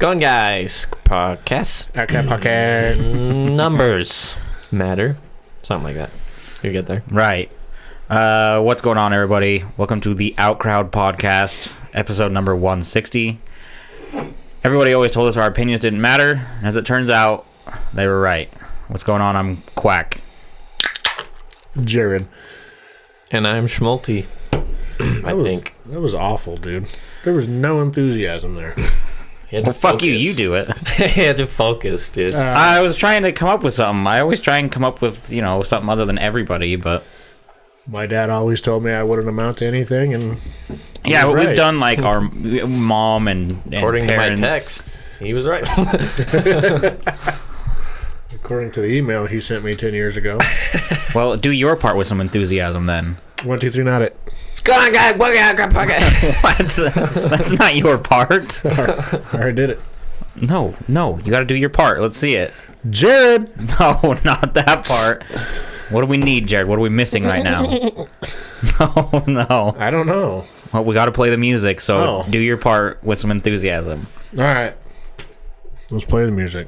Gone Guys podcast. Numbers matter. Something like that. You get there. Right. What's going on, everybody? Welcome to the Outcrowd podcast, episode number 160. Everybody always told us our opinions didn't matter. As it turns out, they were right. What's going on? I'm Quack. Jared. And I'm Schmulty. I think. That was awful, dude. There was no enthusiasm there. Well, fuck you. You do it. He had to focus, dude. I was trying to come up with something. I always try and come up with, something other than everybody, but... My dad always told me I wouldn't amount to anything, and... Yeah, but we've done, like, our mom and According parents. to my text, he was right. According to the email he sent me 10 years ago. Well, do your part with some enthusiasm, then. 1, 2, 3, not it. Skål, guy, What? That's not your part. I already did it. No, you gotta do your part. Let's see it. Jared! No, not that part. What do we need, Jared? What are we missing right now? No. I don't know. Well, we gotta play the music, so do your part with some enthusiasm. All right. Let's play the music.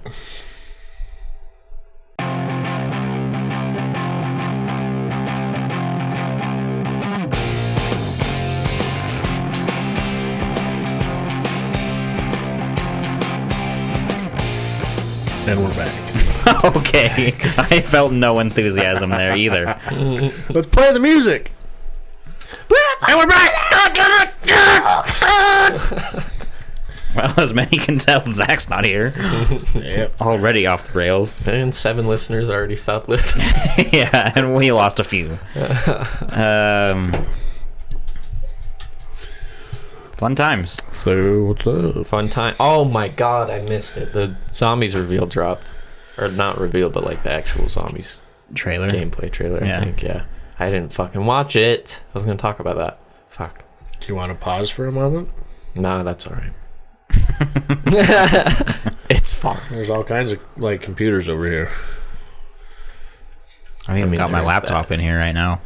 And we're back. Okay. I felt no enthusiasm there either. Let's play the music. And we're back! Well, as many can tell, Zach's not here. Yep. Already off the rails. And 7 listeners already stopped listening. Yeah, and we lost a few. Fun times. So, what's up? Fun time. Oh my god, I missed it. The zombies reveal dropped. Or not revealed, but like the actual zombies Trailer. gameplay trailer, Yeah. I think, yeah. I didn't fucking watch it. I was going to talk about that. Fuck. Do you want to pause for a moment? Nah, that's alright. It's fine. There's all kinds of, computers over here. I even got my there's laptop in here right now.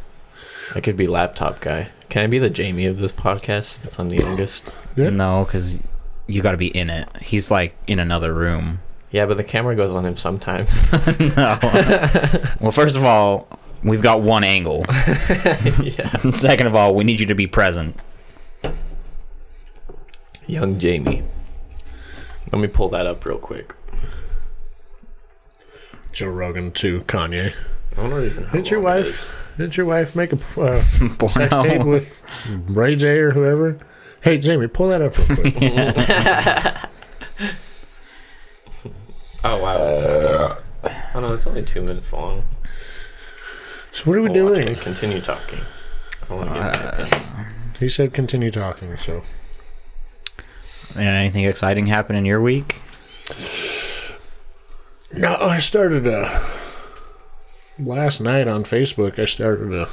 I could be laptop guy. Can I be the Jamie of this podcast since I'm the youngest? Yeah. No, because you got to be in it. He's like in another room. Yeah, but the camera goes on him sometimes. No. Well, first of all, we've got one angle. Yeah. Second of all, we need you to be present. Young Jamie. Let me pull that up real quick. Joe Rogan to Kanye. I wonder even how Didn't your long it wife? Didn't your wife make a sex Porno. tape with Ray J or whoever? Hey, Jamie, pull that up real quick. is. Oh wow. Oh no, it's only 2 minutes long. So what are we We'll watch doing? it. Continue talking. I want to get my opinion. He said continue talking. So And anything exciting happen in your week? no, I started last night on Facebook. I started a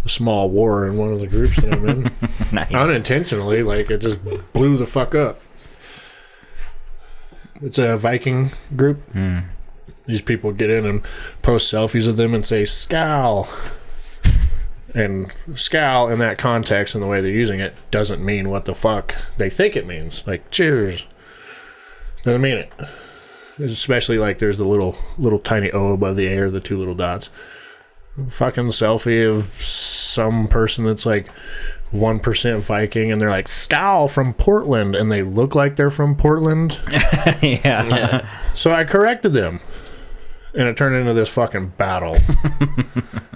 small war in one of the groups that I'm in. Nice. Unintentionally, it just blew the fuck up. It's a Viking group. These people get in and post selfies of them and say "Skål," and "Skål" in that context and the way they're using it doesn't mean what the fuck they think it means. Like cheers doesn't mean it. Especially there's the little tiny O above the A or the 2 little dots. Fucking selfie of some person that's 1% Viking, and they're like "Skål from Portland," and they look like they're from Portland. Yeah. So I corrected them, and it turned into this fucking battle.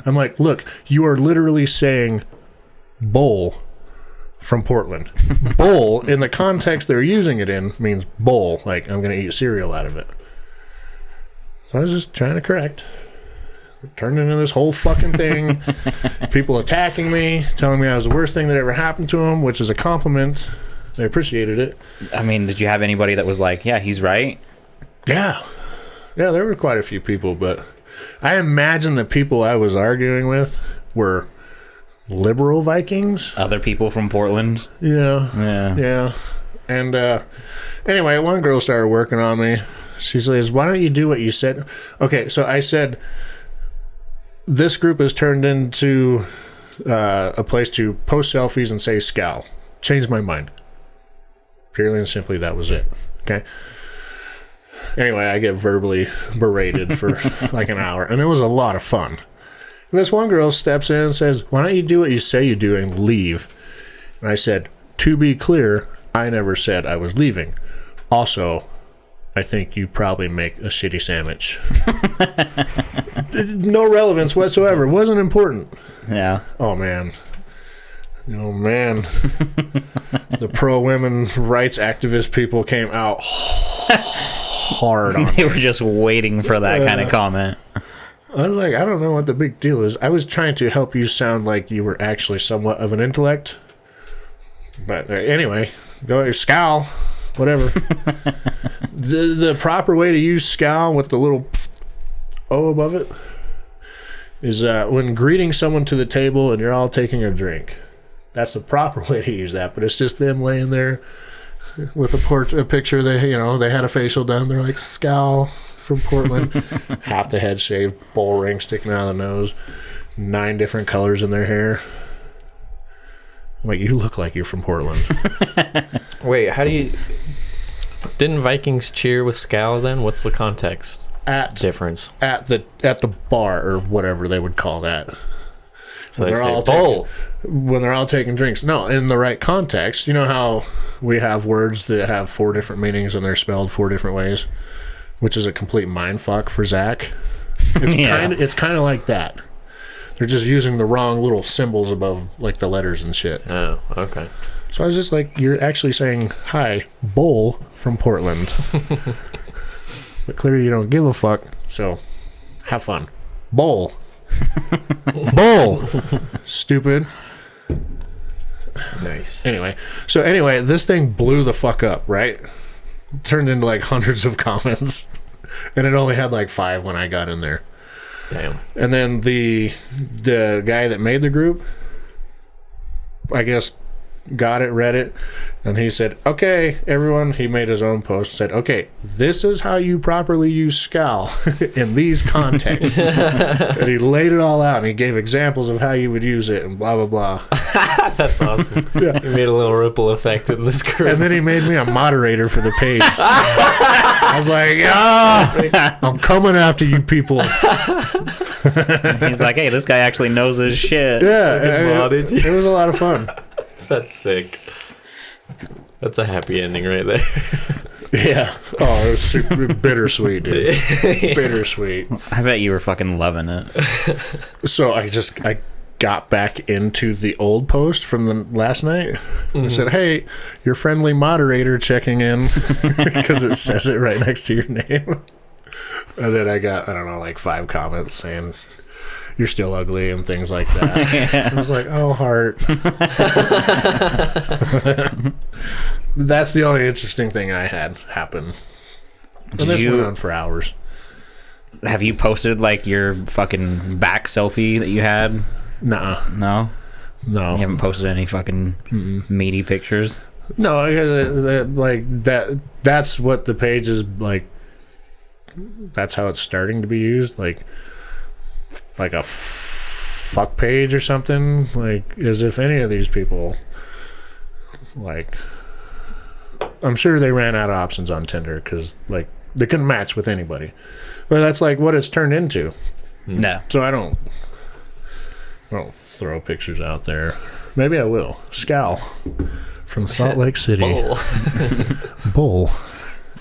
I'm like, look, you are literally saying "bowl" from Portland. Bowl, in the context they're using it in, means bowl, like I'm going to eat cereal out of it. So I was just trying to correct. It turned into this whole fucking thing. People attacking me, telling me I was the worst thing that ever happened to them, which is a compliment. I appreciated it. I mean, did you have anybody that was like, yeah, he's right? Yeah, there were quite a few people, but I imagine the people I was arguing with were liberal Vikings. Other people from Portland? Yeah. And anyway, one girl started working on me. She says, "Why don't you do what you said?" Okay, so I said, this group has turned into a place to post selfies and say "Skål." Changed my mind. Purely and simply, that was it. Okay. Anyway, I get verbally berated for like an hour, and it was a lot of fun. And this one girl steps in and says, "Why don't you do what you say you do and leave?" And I said, "To be clear, I never said I was leaving. Also, I think you probably make a shitty sandwich." No relevance whatsoever. It wasn't important. Yeah. Oh, man. Oh, man. The pro-women rights activist people came out hard on They were just waiting for that kind of comment. I was like, I don't know what the big deal is. I was trying to help you sound like you were actually somewhat of an intellect. But anyway, go scowl, whatever. The proper way to use scowl with the little O above it is when greeting someone to the table and you're all taking a drink. That's the proper way to use that. But it's just them laying there with a picture. They had a facial done. They're like, scowl from Portland. Half the head shaved, bowl ring sticking out of the nose, 9 different colors in their hair. Like, you look like you're from Portland. Wait, how do you... Didn't Vikings cheer with scowl then? What's the context difference? At the bar, or whatever they would call that. So they say, bowl. When they're all taking drinks. No, in the right context. You know how we have words that have 4 different meanings and they're spelled 4 different ways? Which is a complete mindfuck for Zach. It's kind of like that. They're just using the wrong little symbols above, like, the letters and shit. Oh, okay. So I was just like, you're actually saying, "Hi, Bowl from Portland." But clearly you don't give a fuck, so have fun. Bowl. Bowl. Stupid. Nice. Anyway, this thing blew the fuck up, right? Turned into like hundreds of comments. And it only had like 5 when I got in there. Damn. And then the guy that made the group, I guess, got it, read it, and he said, "Okay, everyone," he made his own post, said, "Okay, this is how you properly use scowl in these contexts." And he laid it all out, and he gave examples of how you would use it, and blah, blah, blah. That's awesome. Yeah. He made a little ripple effect in this group. And then he made me a moderator for the page. I was like, I'm coming after you people. He's like, "Hey, this guy actually knows his shit." Yeah, it was a lot of fun. That's sick. That's a happy ending right there. Yeah. Oh, it was super bittersweet, dude. Bittersweet. I bet you were fucking loving it. So I got back into the old post from the last night. Mm-hmm. I said, "Hey, your friendly moderator checking in," because it says it right next to your name. And then I got, I don't know, like 5 comments saying, "You're still ugly," and things like that. Yeah. I was like, oh, heart. That's the only interesting thing I had happen. And this went on for hours. Have you posted like your fucking back selfie that you had? Nuh-uh. No? No. You haven't posted any fucking meaty pictures? No, because like that's what the page is like. That's how it's starting to be used, like a fuck page or something, like as if any of these people, like, I'm sure they ran out of options on Tinder because like they couldn't match with anybody, but that's like what it's turned into. No. So I don't throw pictures out there. Maybe I will. Scowl from Salt Lake City. Bull.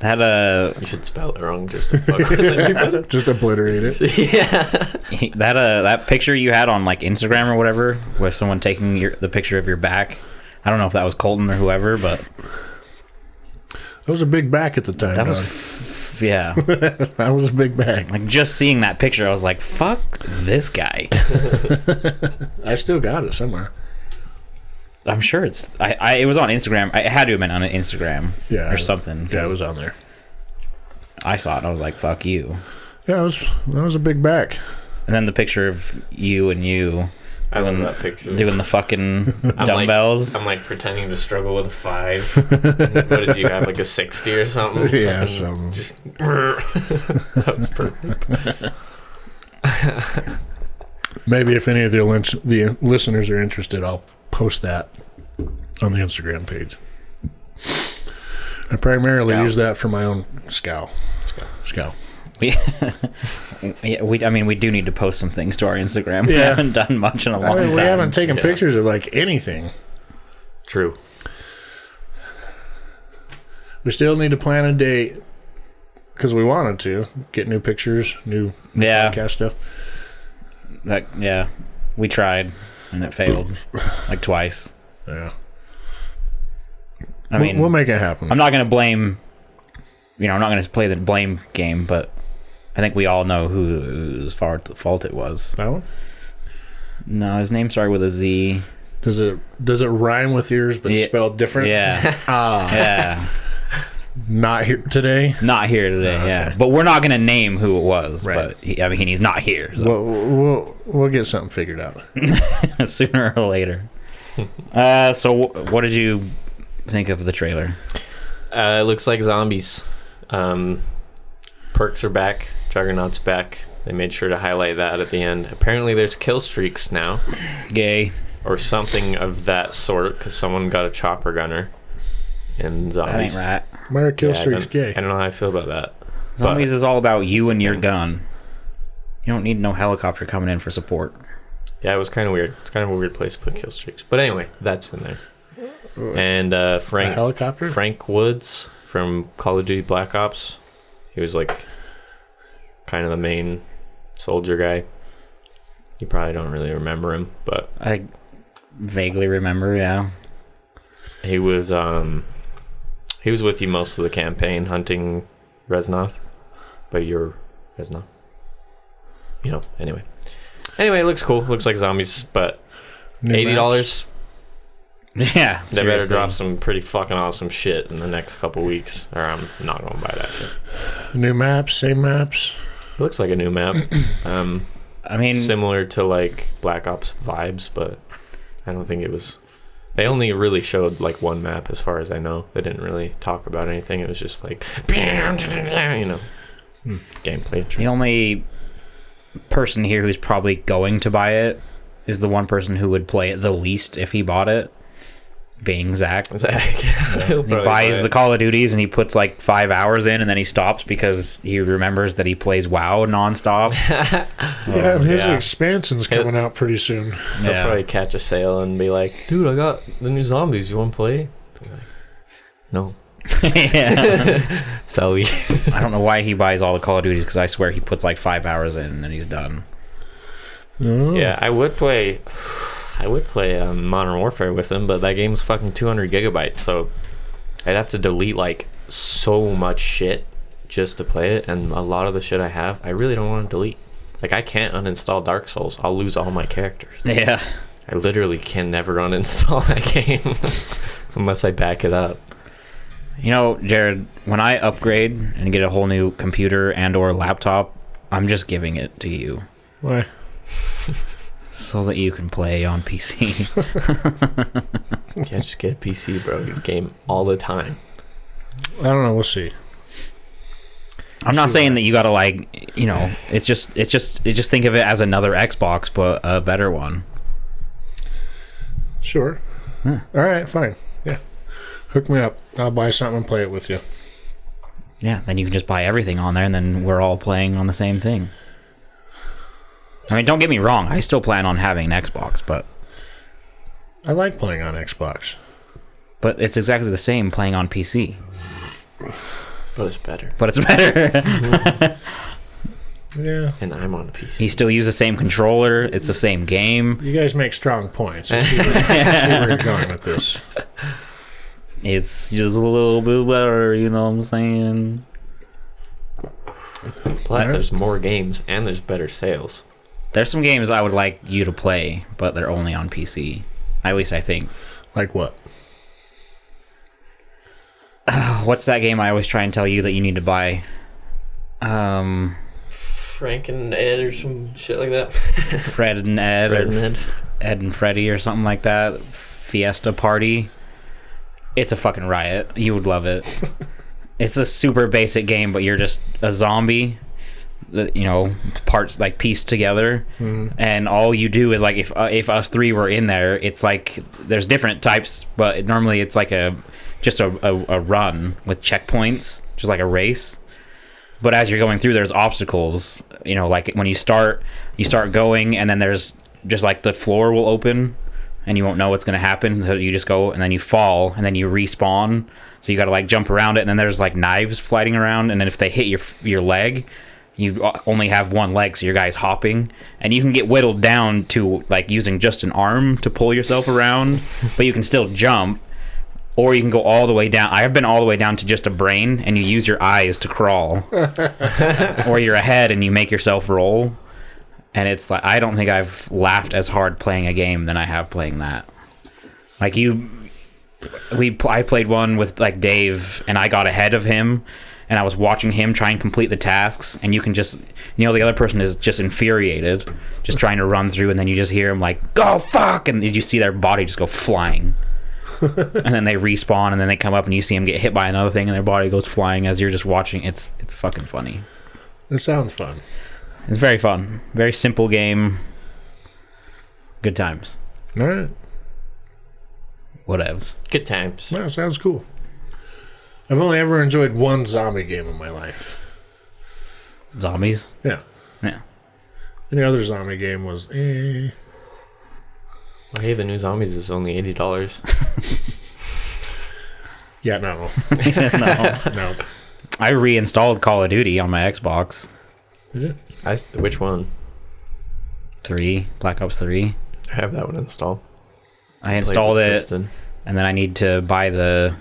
You should spell it wrong just to fuck with everybody. Just obliterate it. Yeah. That picture you had on like Instagram or whatever, with someone taking the picture of your back. I don't know if that was Colton or whoever, but that was a big back at the time. That was yeah. That was a big back. Like, just seeing that picture, I was like, "Fuck this guy." I still got it somewhere. I'm sure it's. It was on Instagram. It had to have been on Instagram, or something. Yeah, it was on there. I saw it. And I was like, "Fuck you." Yeah, that was a big back. And then the picture of you I love that picture. Doing the fucking dumbbells. I'm like pretending to struggle with a 5. What did you have, like a 60 or something? Yeah, something. Just that was perfect. Maybe if any of the listeners are interested, I'll post that on the Instagram page. I primarily use that for my own Skål. We do need to post some things to our Instagram. We Yeah. haven't done much in a long time. We haven't taken pictures of like anything. True. We still need to plan a date because we wanted to get new pictures, new podcast stuff. We tried and it failed like twice. Yeah. I mean, we'll make it happen. I'm not going to blame, I'm not going to play the blame game, but I think we all know whose fault it was. That one? No, his name started with a Z. Does it rhyme with yours but spelled different? Yeah. Yeah. Not here today? Not here today, yeah. But we're not going to name who it was, right. But he's not here. So. We'll get something figured out. Sooner or later. So what did you think of the trailer? It looks like zombies. Perks are back. Juggernaut's back. They made sure to highlight that at the end. Apparently there's kill streaks now. Gay. Or something of that sort, because someone got a chopper gunner in zombies. That ain't right. Why are kill streaks gay? I don't know how I feel about that. Zombies is all about you and your gun. You don't need no helicopter coming in for support. Yeah, it was kind of weird. It's kind of a weird place to put kill streaks. But anyway, that's in there. And Frank Woods from Call of Duty Black Ops. He was like kind of the main soldier guy. You probably don't really remember him, but I vaguely remember, yeah. He was with you most of the campaign hunting Reznov, but you're Reznov. Anyway, it looks cool. Looks like zombies, but $80. Yeah, they better drop some pretty fucking awesome shit in the next couple weeks, or I'm not gonna buy that shit. New maps, same maps. It looks like a new map. Similar to like Black Ops vibes, but I don't think it was. They only really showed like one map, as far as I know. They didn't really talk about anything. It was just like, gameplay. The only person here who's probably going to buy it is the one person who would play it the least if he bought it, being Zach. He buys the Call of Duties and he puts like 5 hours in and then he stops because he remembers that he plays WoW nonstop. And his expansion's coming out pretty soon. He'll probably catch a sale and be like, dude, I got the new zombies, you want to play? Like, no. So I don't know why he buys all the Call of Duties, because I swear he puts like 5 hours in and then he's done. Yeah, I would play Modern Warfare with him, but that game's fucking 200 gigabytes, so I'd have to delete like so much shit just to play it, and a lot of the shit I have I really don't want to delete. Like, I can't uninstall Dark Souls. I'll lose all my characters. Yeah, I literally can never uninstall that game unless I back it up. Jared, when I upgrade and get a whole new computer and or laptop, I'm just giving it to you. Why? So that you can play on PC. You can't just get a PC, bro. You game all the time. I don't know. We'll see. I'm not saying that you gotta it's just think of it as another Xbox, but a better one. Sure. All right, fine. Yeah. Hook me up. I'll buy something and play it with you. Yeah, then you can just buy everything on there, and then we're all playing on the same thing. I mean, don't get me wrong. I still plan on having an Xbox, but I like playing on Xbox. But it's exactly the same playing on PC. But it's better. Yeah. And I'm on a PC. You still use the same controller. It's the same game. You guys make strong points. I see where you're going with this. It's just a little bit better, you know what I'm saying? Plus, there's more games and there's better sales. There's some games I would like you to play, but they're only on PC. At least I think. Like what? What's that game I always try and tell you that you need to buy? Frank and Ed or some shit like that. Fred and Ed. Ed and Freddy or something like that. Fiesta Party. It's a fucking riot. You would love it. It's a super basic game, but you're just a zombie that, parts like pieced together. And all you do is like if us three were in there, it's like there's different types, but normally it's like just a run with checkpoints, just like a race. But as you're going through, there's obstacles. Like when you start going, and then there's just like the floor will open, and you won't know what's going to happen. So you just go, and then you fall, and then you respawn. So you got to like jump around it, and then there's like knives flying around, and then if they hit your leg, you only have one leg, so your guy's hopping, and you can get whittled down to like using just an arm to pull yourself around, but you can still jump. Or you can go all the way down. I have been all the way down to just a brain, and you use your eyes to crawl. Or you're ahead, and you make yourself roll. And it's like, I don't think I've laughed as hard playing a game than I have playing that. Like I played one with like Dave, and I got ahead of him, and I was watching him try and complete the tasks, and you can just, the other person is just infuriated, just trying to run through, and then you just hear him like, "Go fuck!" and you see their body just go flying. And then they respawn, and then they come up, and you see them get hit by another thing, and their body goes flying as you're just watching. It's fucking funny. It sounds fun. It's very fun. Very simple game. Good times. All right. Whatevs. Good times. That sounds cool. I've only ever enjoyed one zombie game in my life. Zombies? Yeah. Yeah. Any other zombie game was Well, hey, the new Zombies is only $80. Yeah, no. No. I reinstalled Call of Duty on my Xbox. Did you? Which one? 3. Black Ops 3. I have that one installed. I installed it, Tristan. and then I need to buy the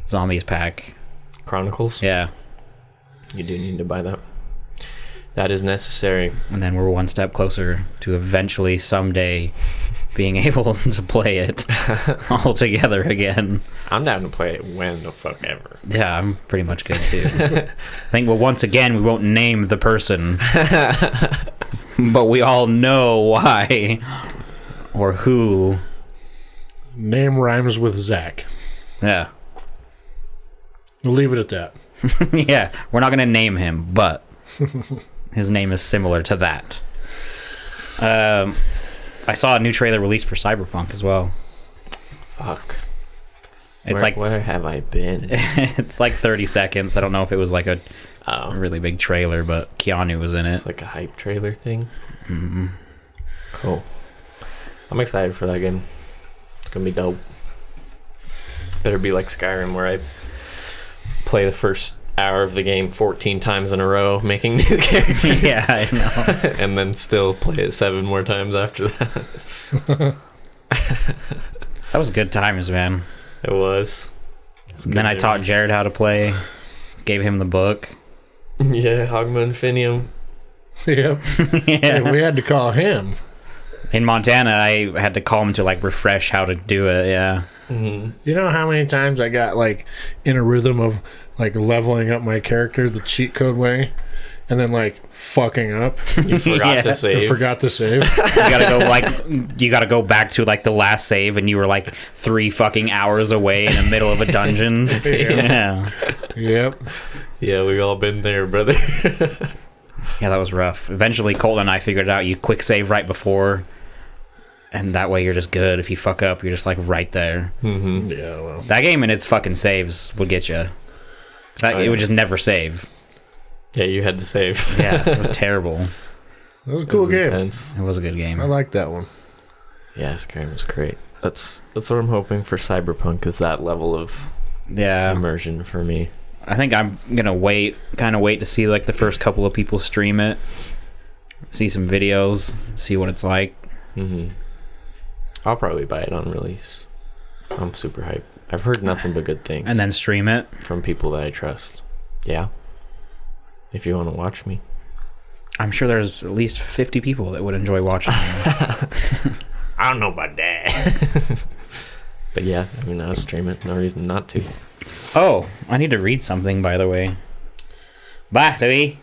Zombies pack. Chronicles? Yeah. You do need to buy that. That is necessary. And then we're one step closer to eventually someday being able to play it all together again. I'm down to play it when the fuck ever. Yeah, I'm pretty much good too. I think, well, once again, we won't name the person, but we all know why or who. Name rhymes with Zach. Yeah. We'll leave it at that. Yeah, we're not going to name him, but his name is similar to that. I saw a new trailer released for Cyberpunk as well. Fuck. It's Where have I been? It's like 30 seconds. I don't know if it was like a really big trailer, but Keanu was in it. It's like a hype trailer thing. Mm-hmm. Cool. I'm excited for that game. It's gonna be dope. Better be like Skyrim, where I play the first hour of the game 14 times in a row, making new characters. Yeah, I know. And then still play it 7 more times after that. That was good times, man. It was. Then I taught Jared how to play, gave him the book. Yeah, Hogma Infinium. Yep. Yeah. Hey, we had to call him. In Montana, I had to call him to like refresh how to do it. Yeah. Mm-hmm. You know how many times I got like in a rhythm of like leveling up my character the cheat code way, and then like fucking up. You forgot to I save. forgot to save. You gotta go back to like the last save, and you were like 3 fucking hours away in the middle of a dungeon. Yeah. Yep. Yeah, we've all been there, brother. Yeah, that was rough. Eventually, Colton and I figured it out. You quick save right before, and that way you're just good. If you fuck up, you're just like right there. Mm-hmm. Yeah. Well. That game and its fucking saves would get you. It would just never save. Yeah, you had to save. Yeah, it was terrible. That was a cool game. Intense. It was a good game. I like that one. Yeah, Skyrim was great. That's what I'm hoping for Cyberpunk, is that level of immersion for me. I think I'm gonna wait to see like the first couple of people stream it, see some videos, see what it's like. Mm-hmm. I'll probably buy it on release. I'm super hyped. I've heard nothing but good things. And then stream it from people that I trust. Yeah. If you want to watch me. I'm sure there's at least 50 people that would enjoy watching you. I don't know about that. But yeah, I mean, I'll stream it. No reason not to. Oh, I need to read something, by the way. Bye, Louis.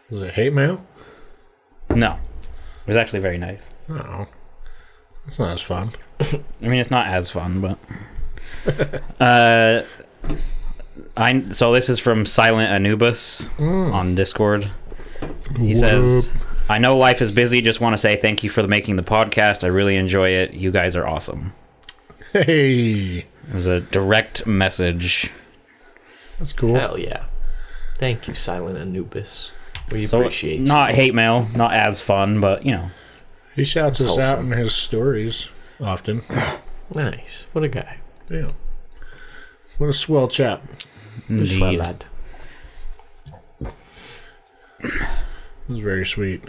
Was it hate mail? No. It was actually very nice. Oh. That's not as fun. I mean, it's not as fun, but... So this is from Silent Anubis on Discord. He says, I know life is busy. Just want to say thank you for making the podcast. I really enjoy it. You guys are awesome. Hey. It was a direct message. That's cool. Hell yeah. Thank you, Silent Anubis. We appreciate Not you. hate mail, not as fun, but, you know. He shouts us out wholesome. in his stories often. Nice. What a guy. Yeah. What a swell chap. Swell Indeed. lad. It was very sweet.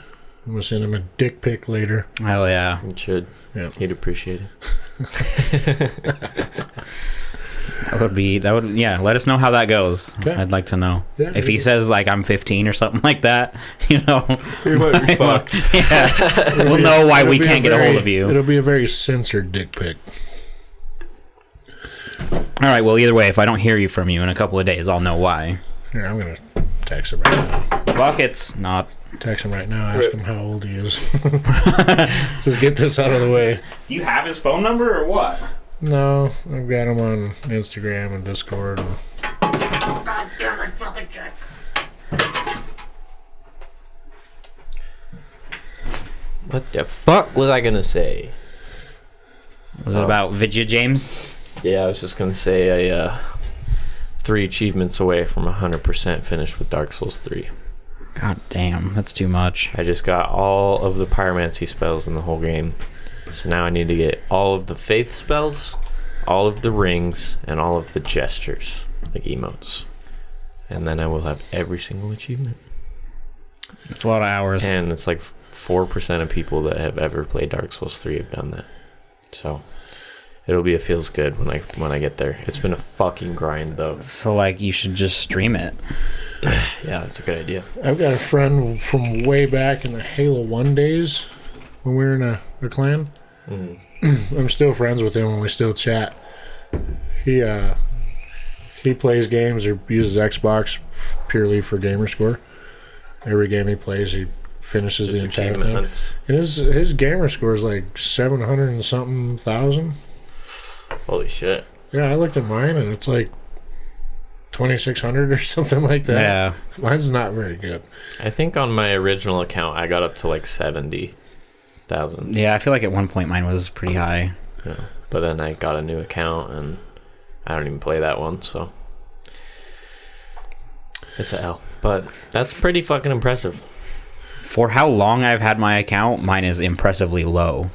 I'm going to send him a dick pic later. Hell yeah. You should. Yeah. He'd appreciate it. Yeah, let us know how that goes. Okay. I'd like to know. Yeah, if he says, like, I'm 15 or something like that, you know. You might be fucked. Yeah. We'll know why we can't get a hold of you. It'll be a very censored dick pic. All right, well, either way, if I don't hear you from you in a couple of days, I'll know why. Here, I'm going to text him right now. Buckets, not. Text him right now. Ask him how old he is. Just get this out of the way. Do you have his phone number or what? No, I've got him on Instagram and Discord. And God damn it, fucking check. What the fuck was I gonna say? Was it about Vidya James? Yeah, I was just gonna say 3 achievements away from 100% finished with Dark Souls 3. God damn, that's too much. I just got all of the pyromancy spells in the whole game. So now I need to get all of the faith spells, all of the rings, and all of the gestures, like emotes. And then I will have every single achievement. It's a lot of hours. And it's like 4% of people that have ever played Dark Souls 3 have done that. So it'll be a feels good when I get there. It's been a fucking grind though. So, like, you should just stream it. Yeah, that's a good idea. I've got a friend from way back in the Halo 1 days when we were in a clan. I'm still friends with him and we still chat. He plays games or uses Xbox purely for gamer score. Every game he plays, he finishes Just the entire achievement thing. hunts. And his gamer score is like 700 and something thousand. Holy shit. Yeah, I looked at mine and it's like 2,600 or something like that. Yeah. Mine's not very good. I think on my original account I got up to like 70,000. Yeah, I feel like at one point mine was pretty high. Yeah. But then I got a new account and I don't even play that one, so it's a L. But that's pretty fucking impressive. For how long I've had my account, mine is impressively low.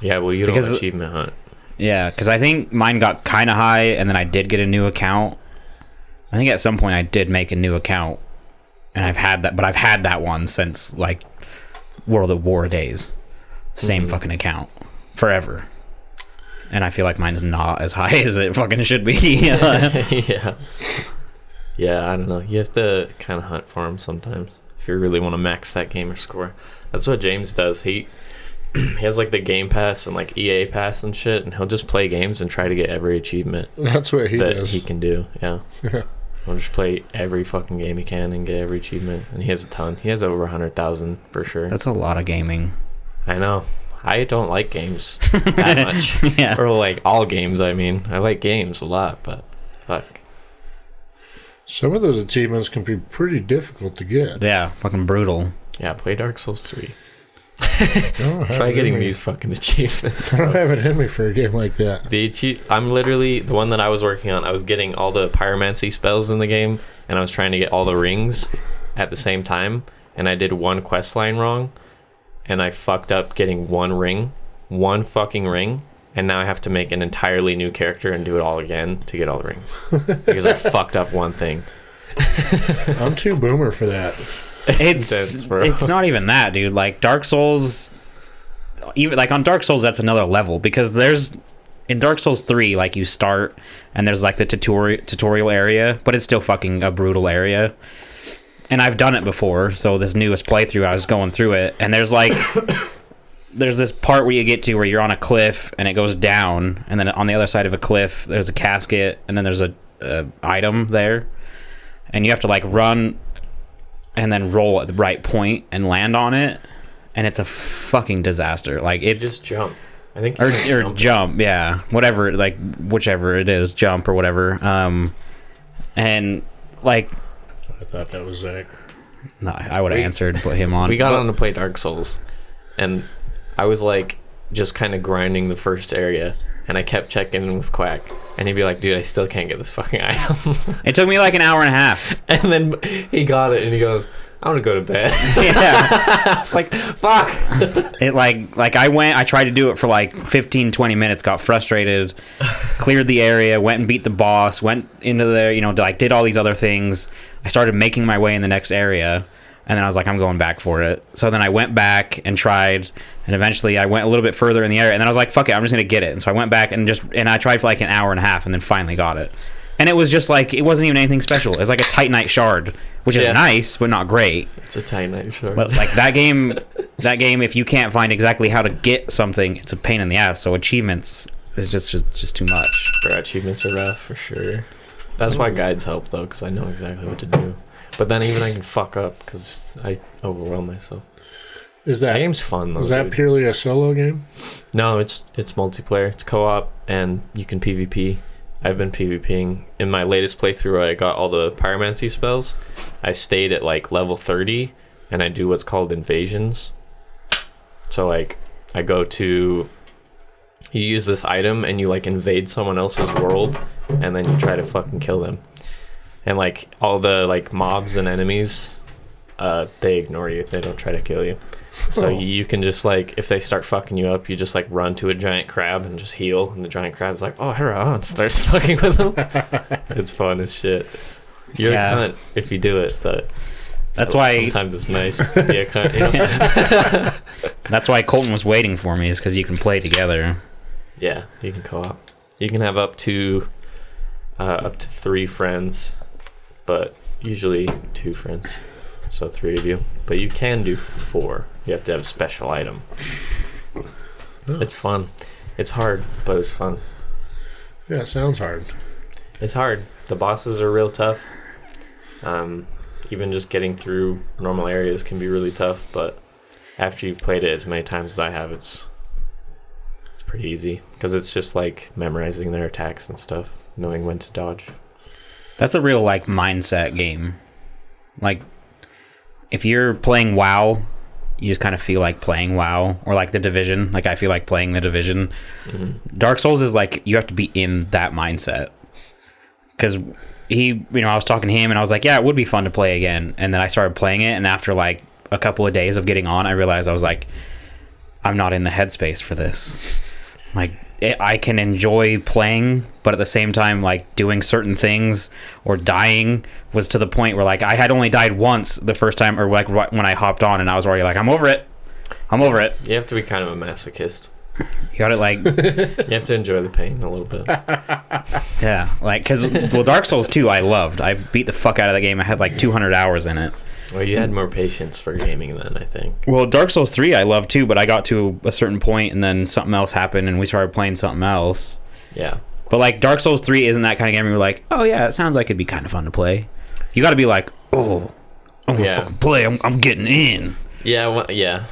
Yeah, well, you Because- don't achievement hunt. Yeah, because I think mine got kind of high, and then I did get a new account. I think at some point I did make a new account, and I've had that one since, like, World at War days. Same fucking account. Forever. And I feel like mine's not as high as it fucking should be. Yeah. Yeah, I don't know. You have to kind of hunt for them sometimes if you really want to max that gamer score. That's what James does. He has like the Game Pass and like EA Pass and shit, and he'll just play games and try to get every achievement That's what he that does. he can do. Yeah. Yeah. He'll just play every fucking game he can and get every achievement. And he has a ton. He has over 100,000 for sure. That's a lot of gaming. I know. I don't like games that much. Yeah. Or like all games, I mean. I like games a lot, but fuck. Some of those achievements can be pretty difficult to get. Yeah, fucking brutal. Yeah, play Dark Souls 3. I don't have Try it in getting me. these fucking achievements. I don't have it in me for a game like that. I'm literally the one that I was working on. I was getting all the pyromancy spells in the game, and I was trying to get all the rings at the same time. And I did one quest line wrong, and I fucked up getting one fucking ring, and now I have to make an entirely new character and do it all again to get all the rings because I fucked up one thing. I'm too boomer for that. Intense, bro. It's not even that, dude. Like Dark Souls, even like on Dark Souls, that's another level because there's in Dark Souls 3, like you start and there's like the tutorial area, but it's still fucking a brutal area. And I've done it before, so this newest playthrough, I was going through it, and there's like there's this part where you get to where you're on a cliff and it goes down, and then on the other side of a cliff there's a casket, and then there's a item there, and you have to like run and then roll at the right point and land on it, and it's a fucking disaster. Like it's Just jump. I think or jump, yeah, whatever, like whichever it is, jump or whatever. And like, I thought that was Zach. no, I would have answered, put him on. We got on to play Dark Souls, and I was like just kind of grinding the first area, and I kept checking in with Quack, and he'd be like, dude, I still can't get this fucking item. It took me like an hour and a half. And then he got it, and he goes, I want to go to bed. Yeah. It's like, fuck. It I tried to do it for like 15, 20 minutes, got frustrated, cleared the area, went and beat the boss, went into there, did all these other things. I started making my way in the next area, and then I was like, I'm going back for it. So then I went back and tried, and eventually I went a little bit further in the area, and then I was like, fuck it, I'm just going to get it. And so I went back and I tried for like an hour and a half, and then finally got it. And it was just like, it wasn't even anything special. It was like a Titanite shard, which is nice, but not great. It's a Titanite shard. But like that game, if you can't find exactly how to get something, it's a pain in the ass. So achievements is just too much. Bro, achievements are rough for sure. That's why guides help though, because I know exactly what to do. But then even I can fuck up because I overwhelm myself. That game's fun though. Is that purely a solo game? No, it's multiplayer. It's co-op, and you can PvP. I've been PvPing. In my latest playthrough, I got all the pyromancy spells. I stayed at like level 30, and I do what's called invasions. So like, I go to... You use this item, and you like invade someone else's world, and then you try to fucking kill them. And like, all the like mobs and enemies, they ignore you. They don't try to kill you. So you can just like, if they start fucking you up, you just like run to a giant crab and just heal, and the giant crab's like, oh, hurrah, and starts fucking with them. It's fun as shit. You're a cunt if you do it, but that's why sometimes it's nice to be a cunt. That's why Colton was waiting for me, is because you can play together. Yeah, you can co-op. You can have up to 3 friends, but usually 2 friends. So 3 of you, but you can do 4. You have to have a special item. It's fun. It's hard, but it's fun. Yeah, it sounds hard. It's hard. The bosses are real tough. Even just getting through normal areas can be really tough, but after you've played it as many times as I have, it's pretty easy, because it's just like memorizing their attacks and stuff, knowing when to dodge. That's a real like mindset game. Like, if you're playing WoW, you just kind of feel like playing WoW, or like The Division. Like, I feel like playing The Division. Mm-hmm. Dark Souls is like, you have to be in that mindset. Because I was talking to him, and I was like, yeah, it would be fun to play again. And then I started playing it, and after like a couple of days of getting on, I realized I was like, I'm not in the headspace for this. Like, I can enjoy playing, but at the same time, like, doing certain things or dying was to the point where, like, I had only died once the first time, or like when I hopped on, and I was already like, I'm over it. You have to be kind of a masochist. You got it, like... You have to enjoy the pain a little bit. Yeah, like, because, Dark Souls 2 I loved. I beat the fuck out of the game. I had like 200 hours in it. Well, you had more patience for gaming then, I think. Well, Dark Souls 3 I loved too, but I got to a certain point, and then something else happened, and we started playing something else. Yeah. But like, Dark Souls 3 isn't that kind of game where you're like, oh yeah, it sounds like it'd be kind of fun to play. You got to be like, oh, I'm gonna fucking play. I'm getting in. Yeah, well, yeah.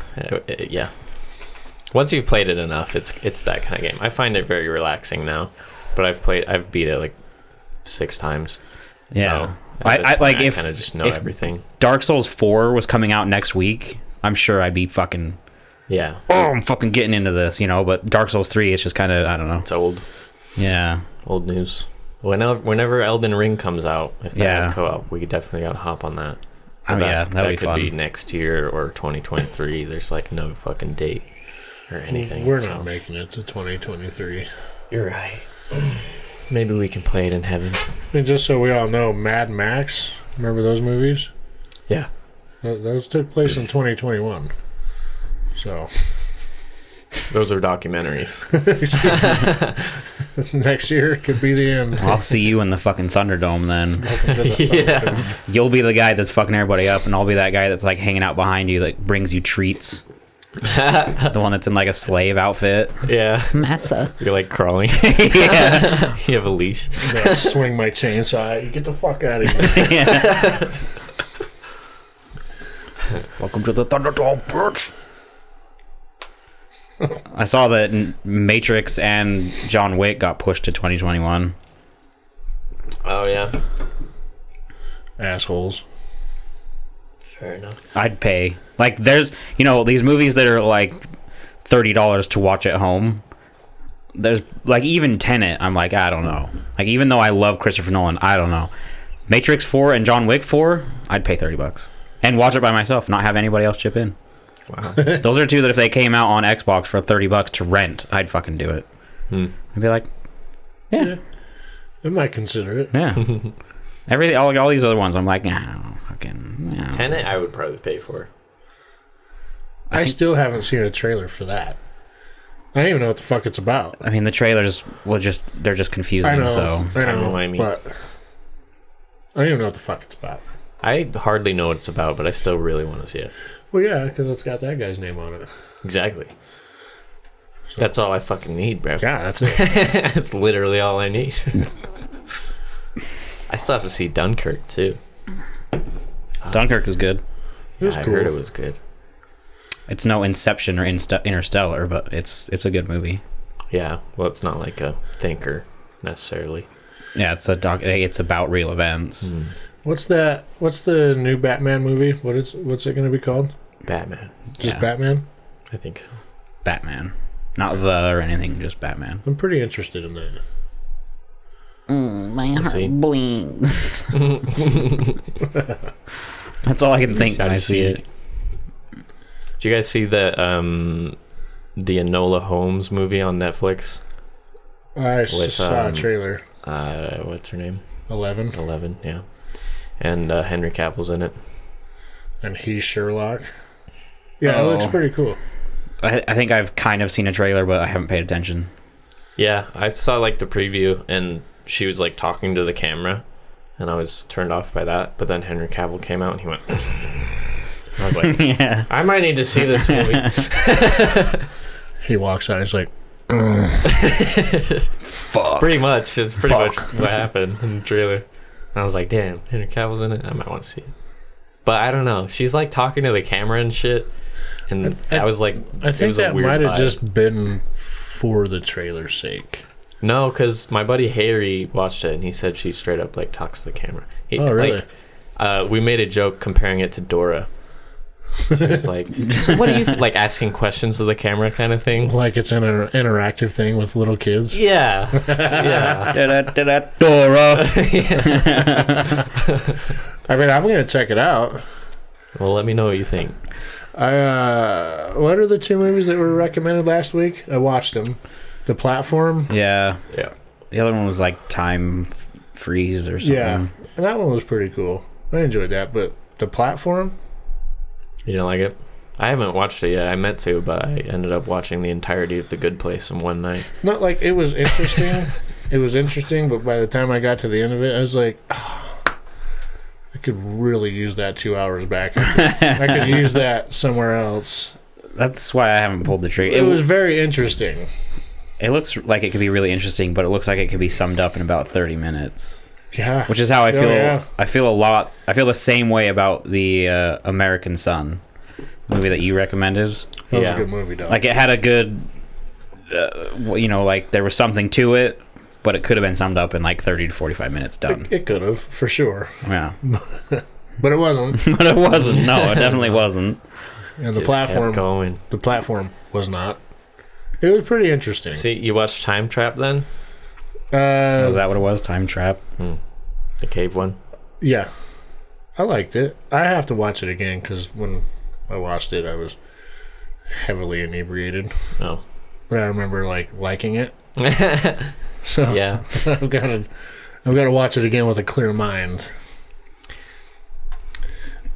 Once you've played it enough, it's that kind of game. I find it very relaxing now, but I've beat it like 6 times. Yeah. So I like, I kind of just know everything. Dark Souls 4 was coming out next week, I'm sure I'd be fucking... Yeah. Oh, I'm fucking getting into this, but Dark Souls 3, it's just kind of, I don't know. It's old. Yeah. Old news. Whenever Elden Ring comes out, if that has co-op, we definitely got to hop on that. That'd be fun. That could be next year or 2023. There's like no fucking date or anything. We're not making it to 2023. You're right. Maybe we can play it in heaven. And just so we all know, Mad Max, remember those movies? Yeah. Those took place in 2021. So. Those are documentaries. Next year could be the end. I'll see you in the fucking Thunderdome then. Yeah. You'll be the guy that's fucking everybody up, and I'll be that guy that's like hanging out behind you that brings you treats. The one that's in like a slave outfit. Yeah. Massa. You're like crawling. Yeah. You have a leash. I'm gonna swing my chainsaw. You get the fuck out of here. Yeah. Welcome to the Thunderdome, bitch. I saw that Matrix and John Wick got pushed to 2021. Oh, yeah. Assholes. Fair enough. I'd pay. Like, there's, these movies that are like $30 to watch at home. there's like even Tenet. I'm like, I don't know. Like even though I love Christopher Nolan, I don't know. Matrix 4 and John Wick 4, I'd pay $30 and watch it by myself, not have anybody else chip in. Wow. Those are two that if they came out on Xbox for $30 to rent, I'd fucking do it. I'd be like, yeah. I might consider it. Yeah. Everything, all these other ones, I'm like, nah, fucking. Nah. Tenet, I would probably pay for. I still haven't seen a trailer for that. I don't even know what the fuck it's about. I mean, the trailers they're just confusing. I know, So I know, I mean. but I don't even know what the fuck it's about. I hardly know what it's about, but I still really want to see it. Well, yeah, because it's got that guy's name on it. Exactly. So, that's all I fucking need, bro. Yeah, that's it. That's literally all I need. I still have to see Dunkirk, too. Dunkirk is good. It was I cool. heard it was good. It's no Inception or Interstellar, but it's a good movie. Yeah, well, it's not like a thinker, necessarily. Yeah, it's it's about real events. What's that? What's the new Batman movie? What's it going to be called? Batman. Just Yeah. Batman? I think so. Batman. Not or anything, just Batman. I'm pretty interested in that. My heart see. bleeds. That's all I can think when I see it. Did you guys see the Enola Holmes movie on Netflix? I saw a trailer. What's her name? 11. 11, yeah. And Henry Cavill's in it. And he's Sherlock. Yeah, it looks pretty cool. I think I've kind of seen a trailer, but I haven't paid attention. Yeah, I saw like the preview, and she was like talking to the camera, and I was turned off by that. But then Henry Cavill came out, and he went. I was like, Yeah. I might need to see this movie. He walks out, he's like, Fuck. Pretty much, it's pretty Fuck. much what happened in the trailer. And I was like, damn, Henry Cavill's in it. I might want to see it. But I don't know. She's like talking to the camera and shit. And I was like, I it think was a that weird might have vibe. just been for the trailer's sake. No, because my buddy Harry watched it and he said she straight up like talks to the camera. Oh, really? Like, we made a joke comparing it to Dora. It's like, so what do you like asking questions to the camera kind of thing? Like it's an interactive thing with little kids. Yeah, yeah. Dora. I mean, I'm going to check it out. Well, let me know what you think. What are the two movies that were recommended last week? I watched them. The Platform. Yeah. Yeah. The other one was like Time Freeze or something. Yeah, and that one was pretty cool. I enjoyed that, but The Platform. You didn't like it? I haven't watched it yet. I meant to, but I ended up watching the entirety of The Good Place in one night. Not like it was interesting. It was interesting, but by the time I got to the end of it, I was like, I could really use that 2 hours back. I could use that somewhere else. That's why I haven't pulled the trigger. It was very interesting. It looks like it could be really interesting, but it looks like it could be summed up in about 30 minutes. Yeah. Which is how I feel. Yeah. I feel I feel the same way about the American Son movie that you recommended. That was a good movie, dog. Like it had a good, like there was something to it, but it could have been summed up in like 30 to 45 minutes done. It could have, for sure. Yeah. But it wasn't. But it wasn't. No, it definitely wasn't. And the Just platform kept going. The Platform was not. It was pretty interesting. See, you watched Time Trap then? Was that what it was? Time Trap? The cave one? Yeah. I liked it. I have to watch it again because when I watched it, I was heavily inebriated. Oh. But I remember liking it. So Yeah. I've got to watch it again with a clear mind.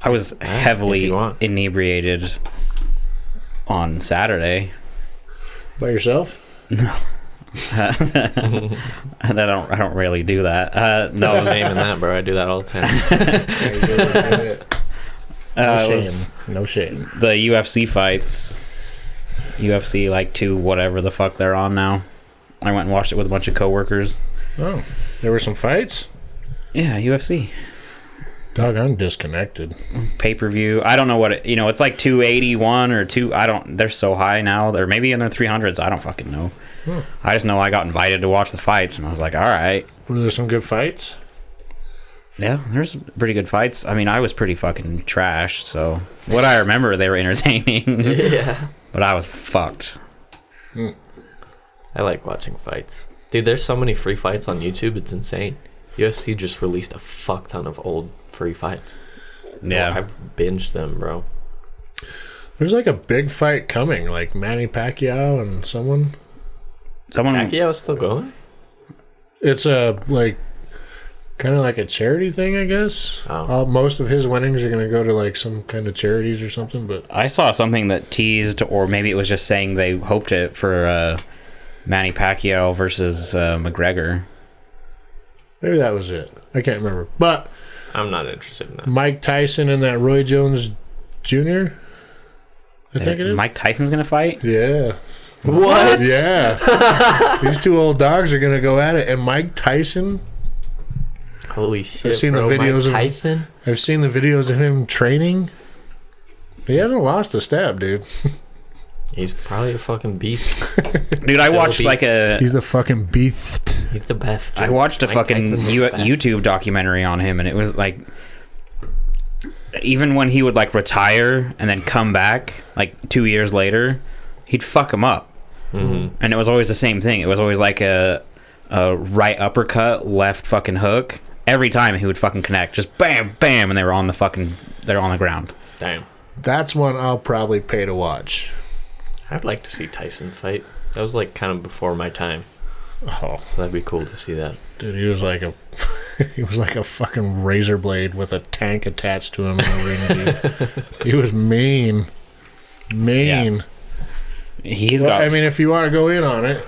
I was if heavily you want. inebriated on Saturday. By yourself? I don't really do that. No, I was aiming that, bro. I do that all the time. No it was shame. No shame. the UFC fights. UFC like 2 whatever the fuck they're on now. I went and watched it with a bunch of coworkers. Oh, there were some fights? Yeah, UFC. Dog, I'm disconnected. Pay-per-view. I don't know what it's like 281 or 2. They're so high now. They're maybe in their 300s. I don't fucking know. I just know I got invited to watch the fights, and I was like, all right. Were there some good fights? Yeah, there's pretty good fights. I mean, I was pretty fucking trash, so what I remember, they were entertaining. Yeah. But I was fucked. I I like watching fights. Dude, there's so many free fights on YouTube, it's insane. UFC just released a fuck ton of old free fights. Yeah. I've binged them, bro. There's like a big fight coming, like Manny Pacquiao and someone. Pacquiao's still going? It's a like kind of like a charity thing, I guess. Oh. Most of his winnings are going to go to like some kind of charities or something. But I saw something that teased, or maybe it was just saying they hoped it for Manny Pacquiao versus McGregor. maybe that was it. I can't remember. But I'm not interested in that. Mike Tyson and that Roy Jones Jr. I think it is. Mike Tyson's gonna fight. Yeah. What? Yeah. These two old dogs are going to go at it. And Mike Tyson, Holy shit, seen bro. the videos of- Mike Tyson? I've seen the videos of him training. He hasn't lost a step, dude. He's probably a fucking beast. Dude, I watched beef. like a. He's the fucking beast. He's the best. Dude. I watched a Mike fucking Tyson was the best. YouTube documentary on him, and it was like, even when he would like retire and then come back like 2 years later, he'd fuck him up. Mm-hmm. And it was always the same thing. It was always like a right uppercut, left fucking hook. Every time he would fucking connect, just bam, bam, and they're on the ground. Damn. That's one I'll probably pay to watch. I'd like to see Tyson fight. That was like kind of before my time. Oh, So that'd be cool to see that. dude, he was like a fucking razor blade with a tank attached to him in the ring, dude. He was mean. He's Well, got. I mean, if you want to go in on it,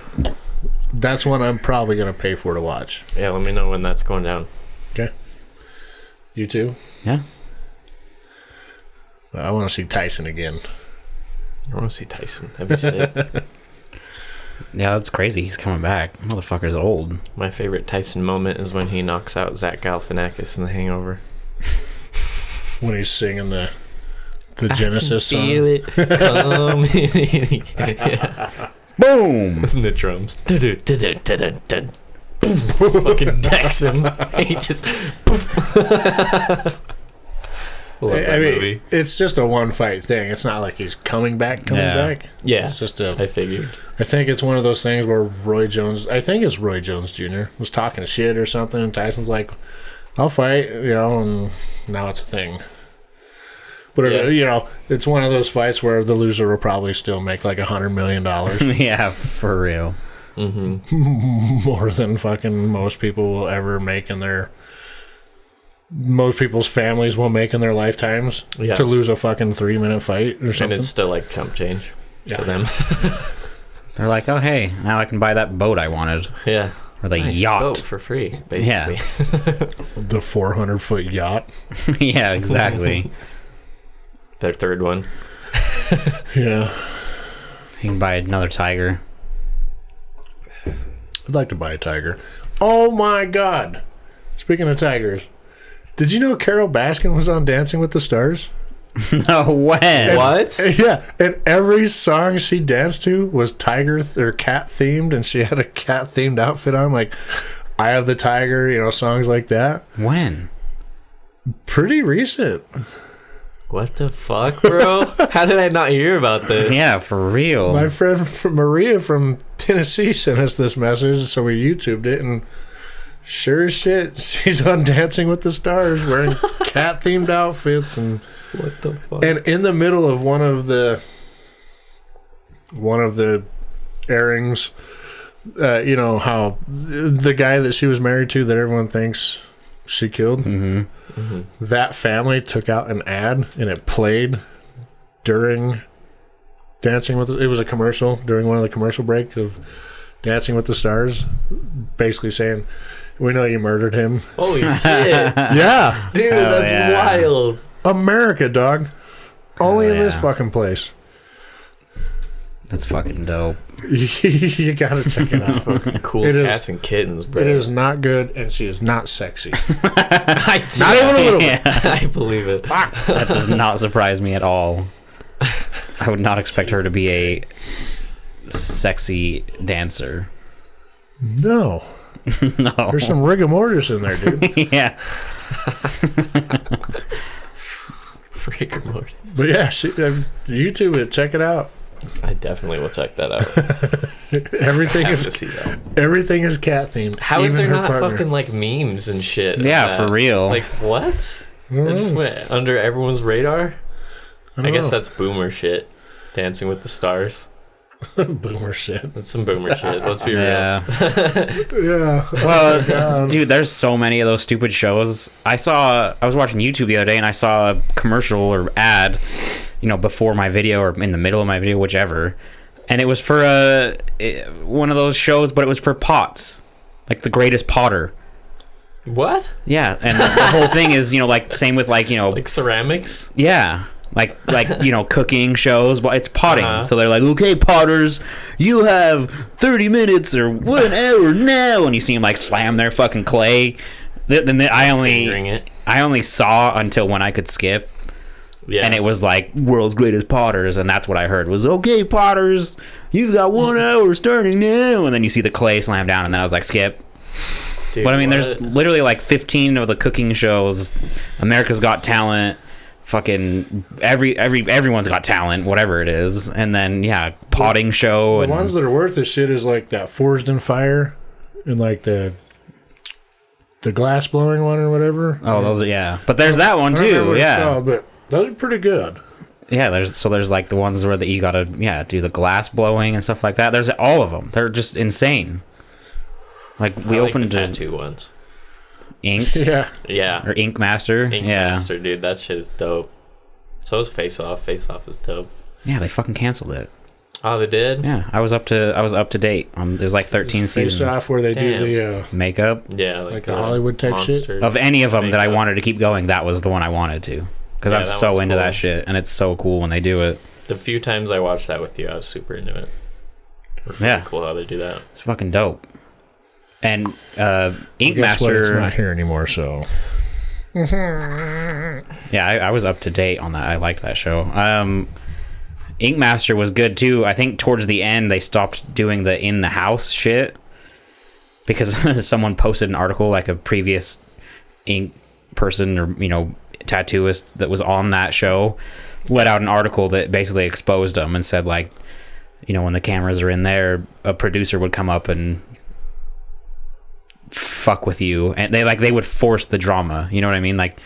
that's one I'm probably going to pay for to watch. Yeah, let me know when that's going down. Okay. You too? yeah. I want to see Tyson again. I want to see Tyson. That'd be sick. Yeah, that's crazy. He's coming back. Motherfucker's old. My favorite Tyson moment is when he knocks out Zach Galifianakis in The Hangover. When he's singing the Genesis song. Feel it coming. Yeah. Boom! And the drums. Fucking decks him. He just. Love that I mean, movie. it's just a one fight thing. It's not like he's coming back. Yeah, It's just I figured. I think it's one of those things where Roy Jones Jr. was talking shit or something, and Tyson's like, I'll fight, and now it's a thing. But, Yeah. it's one of those fights where the loser will probably still make like $100 million. Yeah, for real. Mm-hmm. More than fucking most people will ever make in their... Most people's families will make in their lifetimes Yeah. to lose a fucking 3-minute fight or And something. it's still like chump change to them. They're like, oh, hey, now I can buy that boat I wanted. Yeah. Or the Nice yacht. boat for free, basically. The 400-foot yacht. Yeah, exactly. Their third one. Yeah. You can buy another tiger. I'd like to buy a tiger. Oh my God. Speaking of tigers, did you know Carol Baskin was on Dancing with the Stars? No way. What? Yeah, and every song she danced to was tiger or cat themed, and she had a cat themed outfit on, like Eye of the Tiger, songs like that. When? Pretty recent. What the fuck, bro? How did I not hear about this? Yeah, for real. My friend Maria from Tennessee sent us this message, so we YouTubed it, and sure as shit, she's on Dancing with the Stars wearing cat themed outfits, and What the fuck? and in the middle of one of the airings, how the guy that she was married to that everyone thinks she killed, that family took out an ad and it played during Dancing with it was a commercial during one of the commercial breaks of Dancing with the Stars, basically saying, we know you murdered him. Holy shit. Yeah. Dude, Hell that's yeah. wild. America, dog. Only in this yeah. fucking place. That's fucking dope. You gotta check it out. Cool It is- cats and kittens, bro. It is not good, and she is not sexy. I Not even a little bit. I believe it. That does not surprise me at all. I would not expect her to be a sexy dancer. No. No. There's some rigor mortis in there, dude. Yeah. Rigor mortis. But yeah, YouTube it. Check it out. I definitely will check that out. Everything I have is to see that. everything is cat themed. How is even there her not partner. fucking like memes and shit? of Yeah, that? for real. Like what? It just went under everyone's radar. I guess that's boomer shit. Dancing with the Stars. boomer shit. That's some boomer shit. Let's be real. Yeah. Yeah. Well, dude, there's so many of those stupid shows. I was watching YouTube the other day and I saw a commercial or ad, before my video or in the middle of my video, whichever. And it was for one of those shows, but it was for pots. Like The Greatest Potter. What? Yeah, and the whole thing is, same with Like ceramics? yeah. Like cooking shows, but it's potting. Uh-huh. So they're like, okay, potters, you have 30 minutes or 1 hour now, and you see them like slam their fucking clay. Then I only saw until when I could skip, Yeah. and it was like world's greatest potters, and that's what I heard was, okay, potters, you've got 1 hour starting now, and then you see the clay slam down, and then I was like, skip. Dude, But I mean, what? there's literally like 15 of the cooking shows, America's Got Talent. Fucking everyone's got talent, whatever it is, and then potting show. The And ones that are worth the shit is like that Forged in Fire and like the glass blowing one or whatever. oh, those are but there's that one I don't remember too. what it's Yeah, called, but those are pretty good. there's like the ones where you gotta do the glass blowing and stuff like that. There's all of them. They're just insane. Like we I like opened the tattoo ones. Ink Yeah. or Ink Master. Ink Master, dude. That shit is dope. So is Face Off. Face Off is dope. Yeah, they fucking canceled it. Oh, they did? Yeah, I was up to date. There's like 13 Face seasons. Off where they Damn. do the Makeup Yeah. Like the Hollywood type shit? monster of any of them that I makeup. wanted to keep going. That was the one I wanted to, because Yeah, I'm that so one's into cool. that shit, and it's so cool when they do it. The few times I watched that with you, I was super into it. It was really cool how they do that. It's fucking dope. And Ink Guess what? It's Master, not here anymore, so yeah, I was up to date on that. I liked that show. Ink Master was good too. I think towards the end they stopped doing the in the house shit because someone posted an article, like a previous ink person or tattooist that was on that show let out an article that basically exposed them and said, like, when the cameras are in there, a producer would come up and fuck with you, and they would force the drama. You know what I mean? Like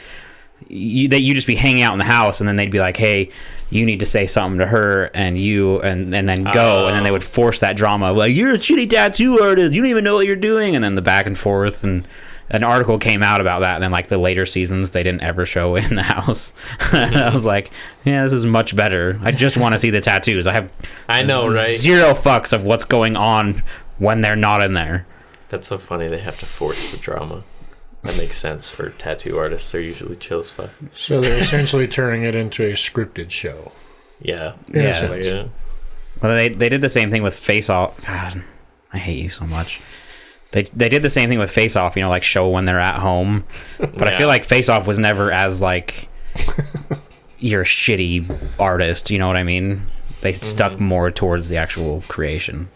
you just be hanging out in the house, and then they'd be like, hey, you need to say something to her, and then go, and then they would force that drama, like, you're a shitty tattoo artist, you don't even know what you're doing, and then the back and forth. And an article came out about that, and then like the later seasons they didn't ever show in the house. And I was like, yeah, this is much better. I just want to see the tattoos. I know, right? Zero fucks of what's going on when they're not in there. That's so funny. They have to force the drama. That makes sense for tattoo artists. They're usually chill as fuck. So they're essentially turning it into a scripted show. Yeah. In a Yeah. sense. Yeah. Well, they did the same thing with Face Off. God, I hate you so much. They did the same thing with Face Off, like show when they're at home. But I feel like Face Off was never as like you're a shitty artist, you know what I mean? They stuck more towards the actual creation.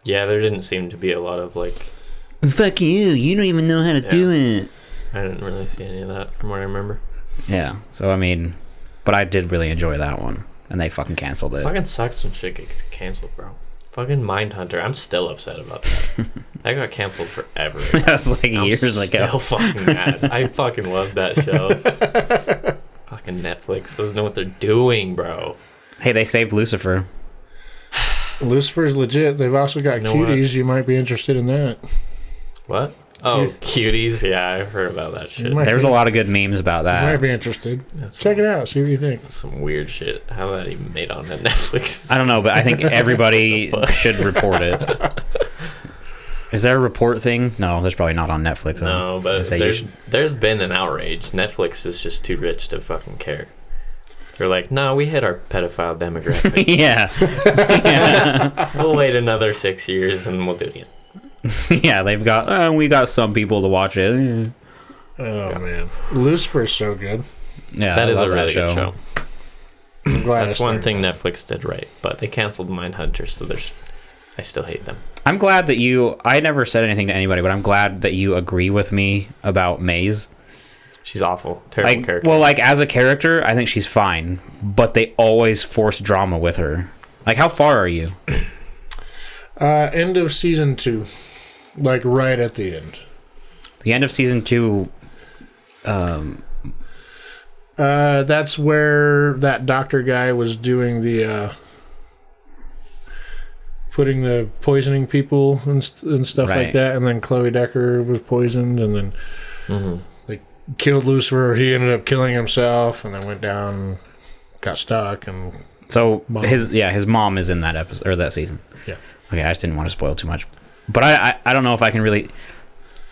Yeah, there didn't seem to be a lot of like, Fuck you don't even know how to do it. I didn't really see any of that from what I remember. Yeah, so I mean, but I did really enjoy that one, and they fucking canceled it. Fucking sucks when shit gets canceled, bro. Fucking Mindhunter. I'm still upset about that. That got canceled forever. That was like years ago. Still fucking mad. I fucking love that show. Fucking Netflix doesn't know what they're doing, bro. Hey, they saved Lucifer. Lucifer's legit. They've also got know cuties. what? You might be interested in that. What? Oh, cuties. Yeah, I heard about that shit. might- There's a lot of good memes about You might that. be interested. That's Check it out. See what you think. some weird shit. How that even made on Netflix? I don't know, but I think everybody should report it. Is there a report thing? No, there's probably not on Netflix. No, but Say you should- there's been an outrage. Netflix is just too rich to fucking care. They're like, no, we hit our pedophile demographic. yeah. We'll wait another 6 years and we'll do it again. Yeah, they've got, we got some people to watch it. Oh, man. Lucifer's so good. Yeah, That I is a love that really good show. I'm glad That's I one started. thing Netflix did right, but they canceled Mindhunter, so I still hate them. I'm glad that I never said anything to anybody, but I'm glad that you agree with me about Maze. She's awful. Terrible Like, character. well, like as a character, I think she's fine, but they always force drama with her. Like, how far are you? End of season 2. Like, right at the end. The end of season 2... that's where that doctor guy was doing the... putting the poisoning people and stuff like that, and then Chloe Decker was poisoned, and then they killed Lucifer. He ended up killing himself, and then went down, and got stuck, and so his mom is in that episode or that season. Yeah. Okay, I just didn't want to spoil too much, but I don't know if I can really.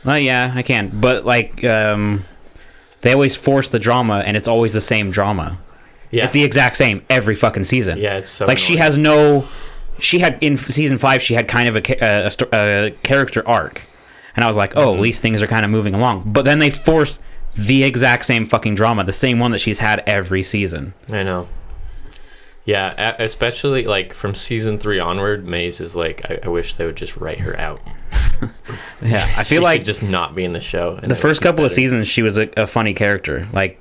Well, yeah, I can, but like they always force the drama, and it's always the same drama. Yeah, it's the exact same every fucking season. Yeah, it's so like annoying. she has no. She had in season 5. She had kind of a character arc, and I was like, "Oh, at least things are kind of moving along." But then they forced the exact same fucking drama, the same one that she's had every season. I know. Yeah, especially like from season 3 onward, Maze is like, I wish they would just write her out. Yeah, I feel she like could just not be in the show. The first couple of seasons, she was a funny character. Like,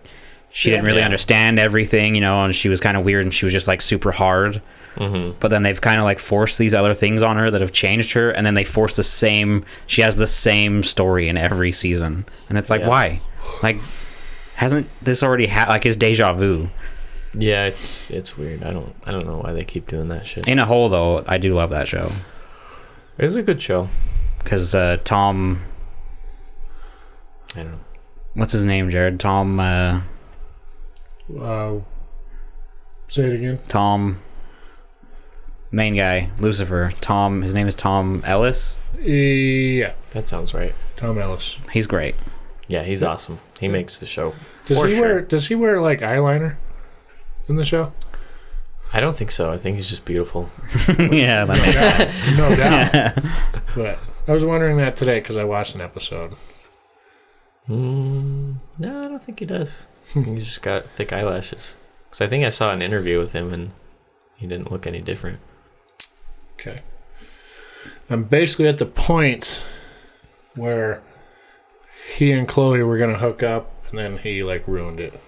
she didn't really understand everything, and she was kind of weird, and she was just like super hard. But then they've kind of like forced these other things on her that have changed her, and then they force she has the same story in every season, and it's like, why? Like, hasn't this already like, is deja vu? Yeah, it's weird. I don't know why they keep doing that shit. In a whole, though, I do love that show. It's a good show because Tom, I don't know, what's his name, Jared? Tom. Say it again. Tom. Main guy, Lucifer. Tom. His name is Tom Ellis. Yeah, that sounds right. Tom Ellis. He's great. Yeah, he's awesome. He makes the show. Does he wear like eyeliner in the show? I don't think so. I think he's just beautiful. Yeah, that makes sense. No doubt. Yeah. But I was wondering that today because I watched an episode. No, I don't think he does. He's just got thick eyelashes. Because I think I saw an interview with him and he didn't look any different. Okay. I'm basically at the point where he and Chloe were going to hook up, and then he like ruined it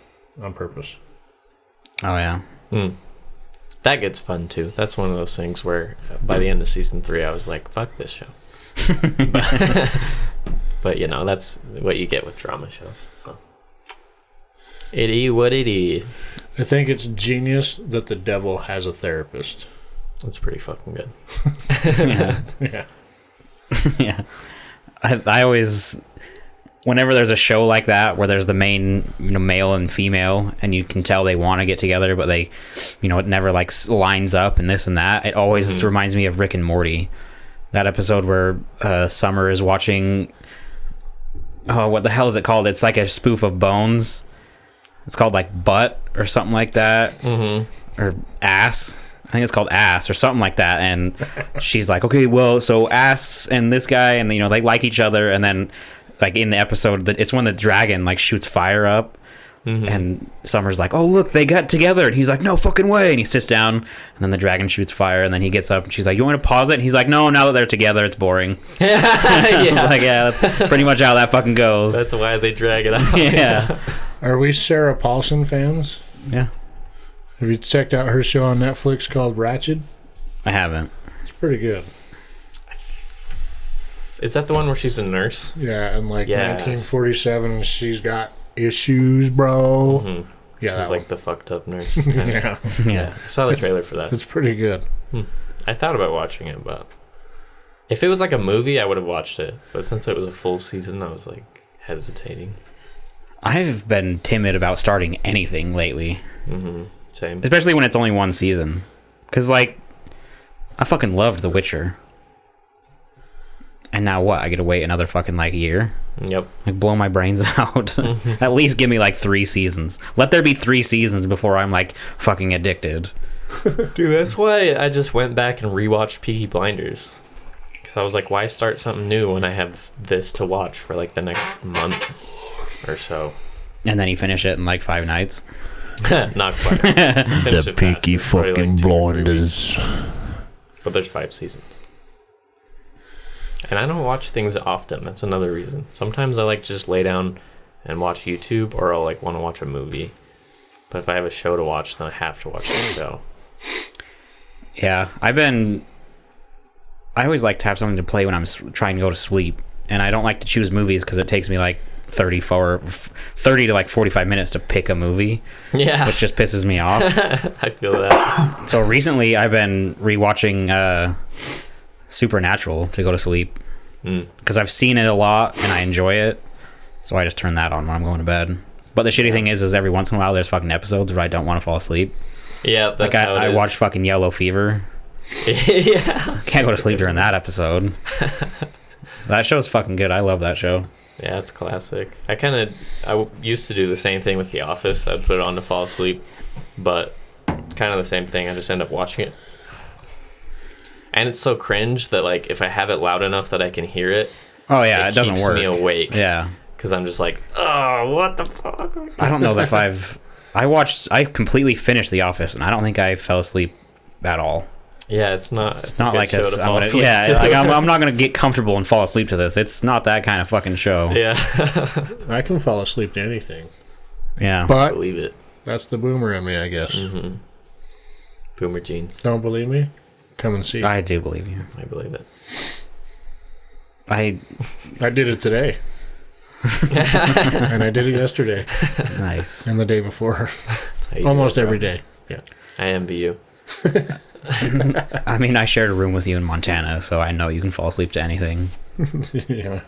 on purpose. Oh, yeah. That gets fun too. That's one of those things where by the end of season 3 I was like, fuck this show. But that's what you get with drama shows. So. It is what it is. I think it's genius that the devil has a therapist. That's pretty fucking good. Yeah. Yeah. I always, whenever there's a show like that where there's the main, male and female, and you can tell they want to get together, but they, it never like lines up and this and that. It always reminds me of Rick and Morty. That episode where Summer is watching. Oh, what the hell is it called? It's like a spoof of Bones. It's called like Butt or something like that, or Ass. I think it's called Ass or something like that. And she's like, okay, well, so Ass and this guy, and they like each other, and then like in the episode, it's when the dragon like shoots fire up. And Summer's like, oh, look, they got together. And he's like, no fucking way. And he sits down, and then the dragon shoots fire, and then he gets up, and she's like, you want to pause it? And he's like, no, now that they're together, it's boring. That's pretty much how that fucking goes. That's why they drag it out. Yeah. Are we Sarah Paulson fans? Yeah. Have you checked out her show on Netflix called Ratched? I haven't. It's pretty good. Is that the one where she's a nurse? Yeah, in like 1947, she's got issues, bro. Yeah, she's like the fucked up nurse. Yeah. I saw the trailer for that. It's pretty good. I thought about watching it, but if it was like a movie, I would have watched it. But since it was a full season, I was like hesitating. I've been timid about starting anything lately. Same. Especially when it's only one season. Because, like, I fucking loved The Witcher. And now what? I get to wait another fucking, like, year? Yep. Like, blow my brains out. At least give me, like, 3 seasons. Let there be 3 seasons before I'm, like, fucking addicted. Dude, that's why I just went back and rewatched Peaky Blinders. Because I was like, why start something new when I have this to watch for, like, the next month or so? And then you finish it in, like, 5 nights? Not quite. The Peaky fucking Blinders. But there's 5 seasons. And I don't watch things often. That's another reason. Sometimes I like to just lay down and watch YouTube, or I'll like want to watch a movie. But if I have a show to watch, then I have to watch the show. Yeah, I've been I always like to have something to play when I'm trying to go to sleep, and I don't like to choose movies because it takes me like 30 to like 45 minutes to pick a movie. Yeah, which just pisses me off. I feel that. So recently I've been rewatching Supernatural to go to sleep because I've seen it a lot and I enjoy it, so I just turn that on when I'm going to bed. But the shitty thing is every once in a while there's fucking episodes where I don't want to fall asleep. Yeah, that's like I watched fucking Yellow Fever. Yeah, can't go to sleep during that episode. That show's fucking good. I love that show. Yeah, it's classic. I used to do the same thing with The Office. I'd put it on to fall asleep, but kind of the same thing. I just end up watching it, and it's so cringe that like if I have it loud enough that I can hear it, oh yeah, it doesn't work. Keeps me awake. Yeah, because I'm just like, oh, what the fuck? I don't know if I completely finished The Office, and I don't think I fell asleep at all. Yeah, it's not like I'm not gonna get comfortable and fall asleep to this. It's not that kind of fucking show. Yeah. I can fall asleep to anything. Yeah, but I believe it. That's the boomer in me, I guess. Mm-hmm. Boomer genes. Don't believe me? Come and see. I do believe you. I believe it. I did it today. And I did it yesterday. Nice. And the day before. Almost every day. Yeah. I envy you. I mean, I shared a room with you in Montana, so I know you can fall asleep to anything. Yeah.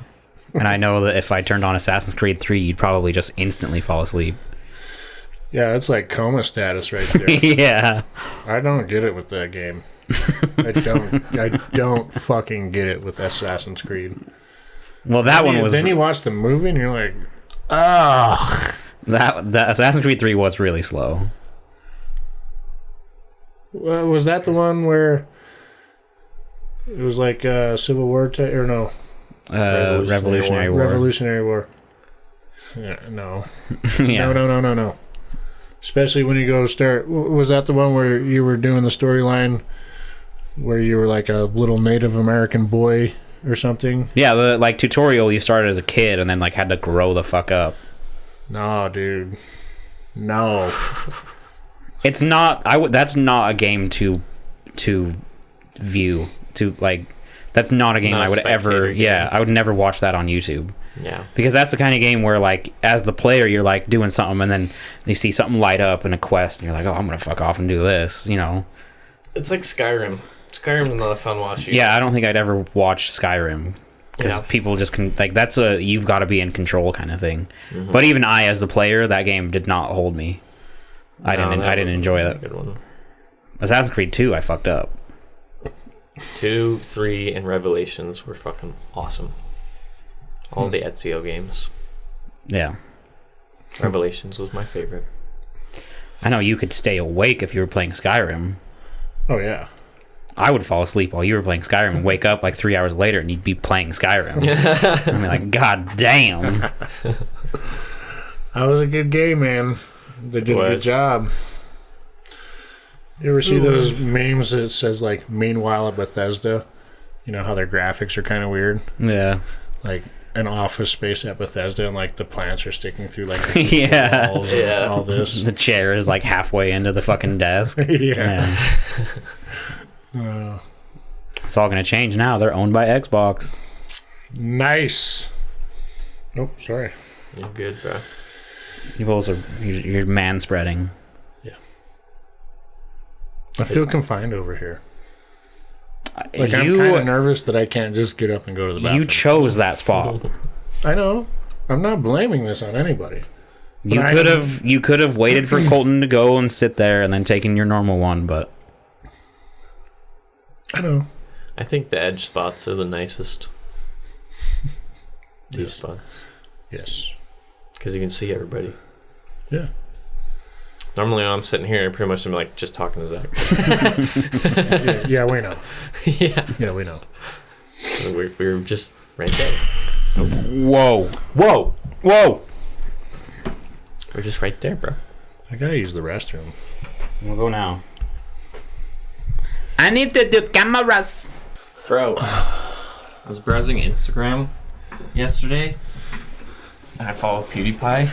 And I know that if I turned on Assassin's Creed 3, you'd probably just instantly fall asleep. Yeah, it's like coma status right there. Yeah. I don't get it with that game. I don't fucking get it with Assassin's Creed. Well, one was... Then you watch the movie and you're like, ugh. That Assassin's Creed 3 was really slow. Was that the one where it was like Civil War or no? Revolutionary War. Revolutionary War. Yeah, no. Yeah. No. Especially when you go start. Was that the one where you were doing the storyline where you were like a little Native American boy or something? Yeah, the like tutorial you started as a kid and then like had to grow the fuck up. No, dude. No. It's not. That's not a game to view. To like, that's not a game I would ever. Game. Yeah, I would never watch that on YouTube. Yeah, because that's the kind of game where like, as the player, you're like doing something, and then you see something light up in a quest, and you're like, oh, I'm gonna fuck off and do this. You know. It's like Skyrim. Skyrim's not a fun watch. Yeah, I don't think I'd ever watch Skyrim. Because people just can like that's a you've got to be in control kind of thing. Mm-hmm. But even I, as the player, that game did not hold me. I didn't enjoy that. Good one. Assassin's Creed 2, I fucked up. 2, 3, and Revelations were fucking awesome. All the Ezio games. Yeah. Revelations was my favorite. I know you could stay awake if you were playing Skyrim. Oh yeah. I would fall asleep while you were playing Skyrim and wake up like 3 hours later and you'd be playing Skyrim. I mean, like, god damn. That was a good game, man. They did a good job. You ever see those memes that says, like, meanwhile at Bethesda? You know how their graphics are kind of weird? Yeah. Like, an office space at Bethesda and, like, the plants are sticking through, like, the walls and all this. The chair is, like, halfway into the fucking desk. Yeah. It's all going to change now. They're owned by Xbox. Nice. Nope, sorry. You're good, bro. You're man spreading. Yeah. I feel confined over here. Like, I'm kind of nervous that I can't just get up and go to the bathroom. You chose that spot. I know. I'm not blaming this on anybody. You could have waited for Colton to go and sit there and then taken your normal one, but I know. I think the edge spots are the nicest. These spots. Yes. Because you can see everybody. Yeah. Normally when I'm sitting here, I pretty much am like just talking to Zach. Yeah, we know. Yeah, we know. We're just right there. Whoa. We're just right there, bro. I gotta use the restroom. We'll go now. I need to do cameras. Bro, I was browsing Instagram yesterday, and I follow PewDiePie.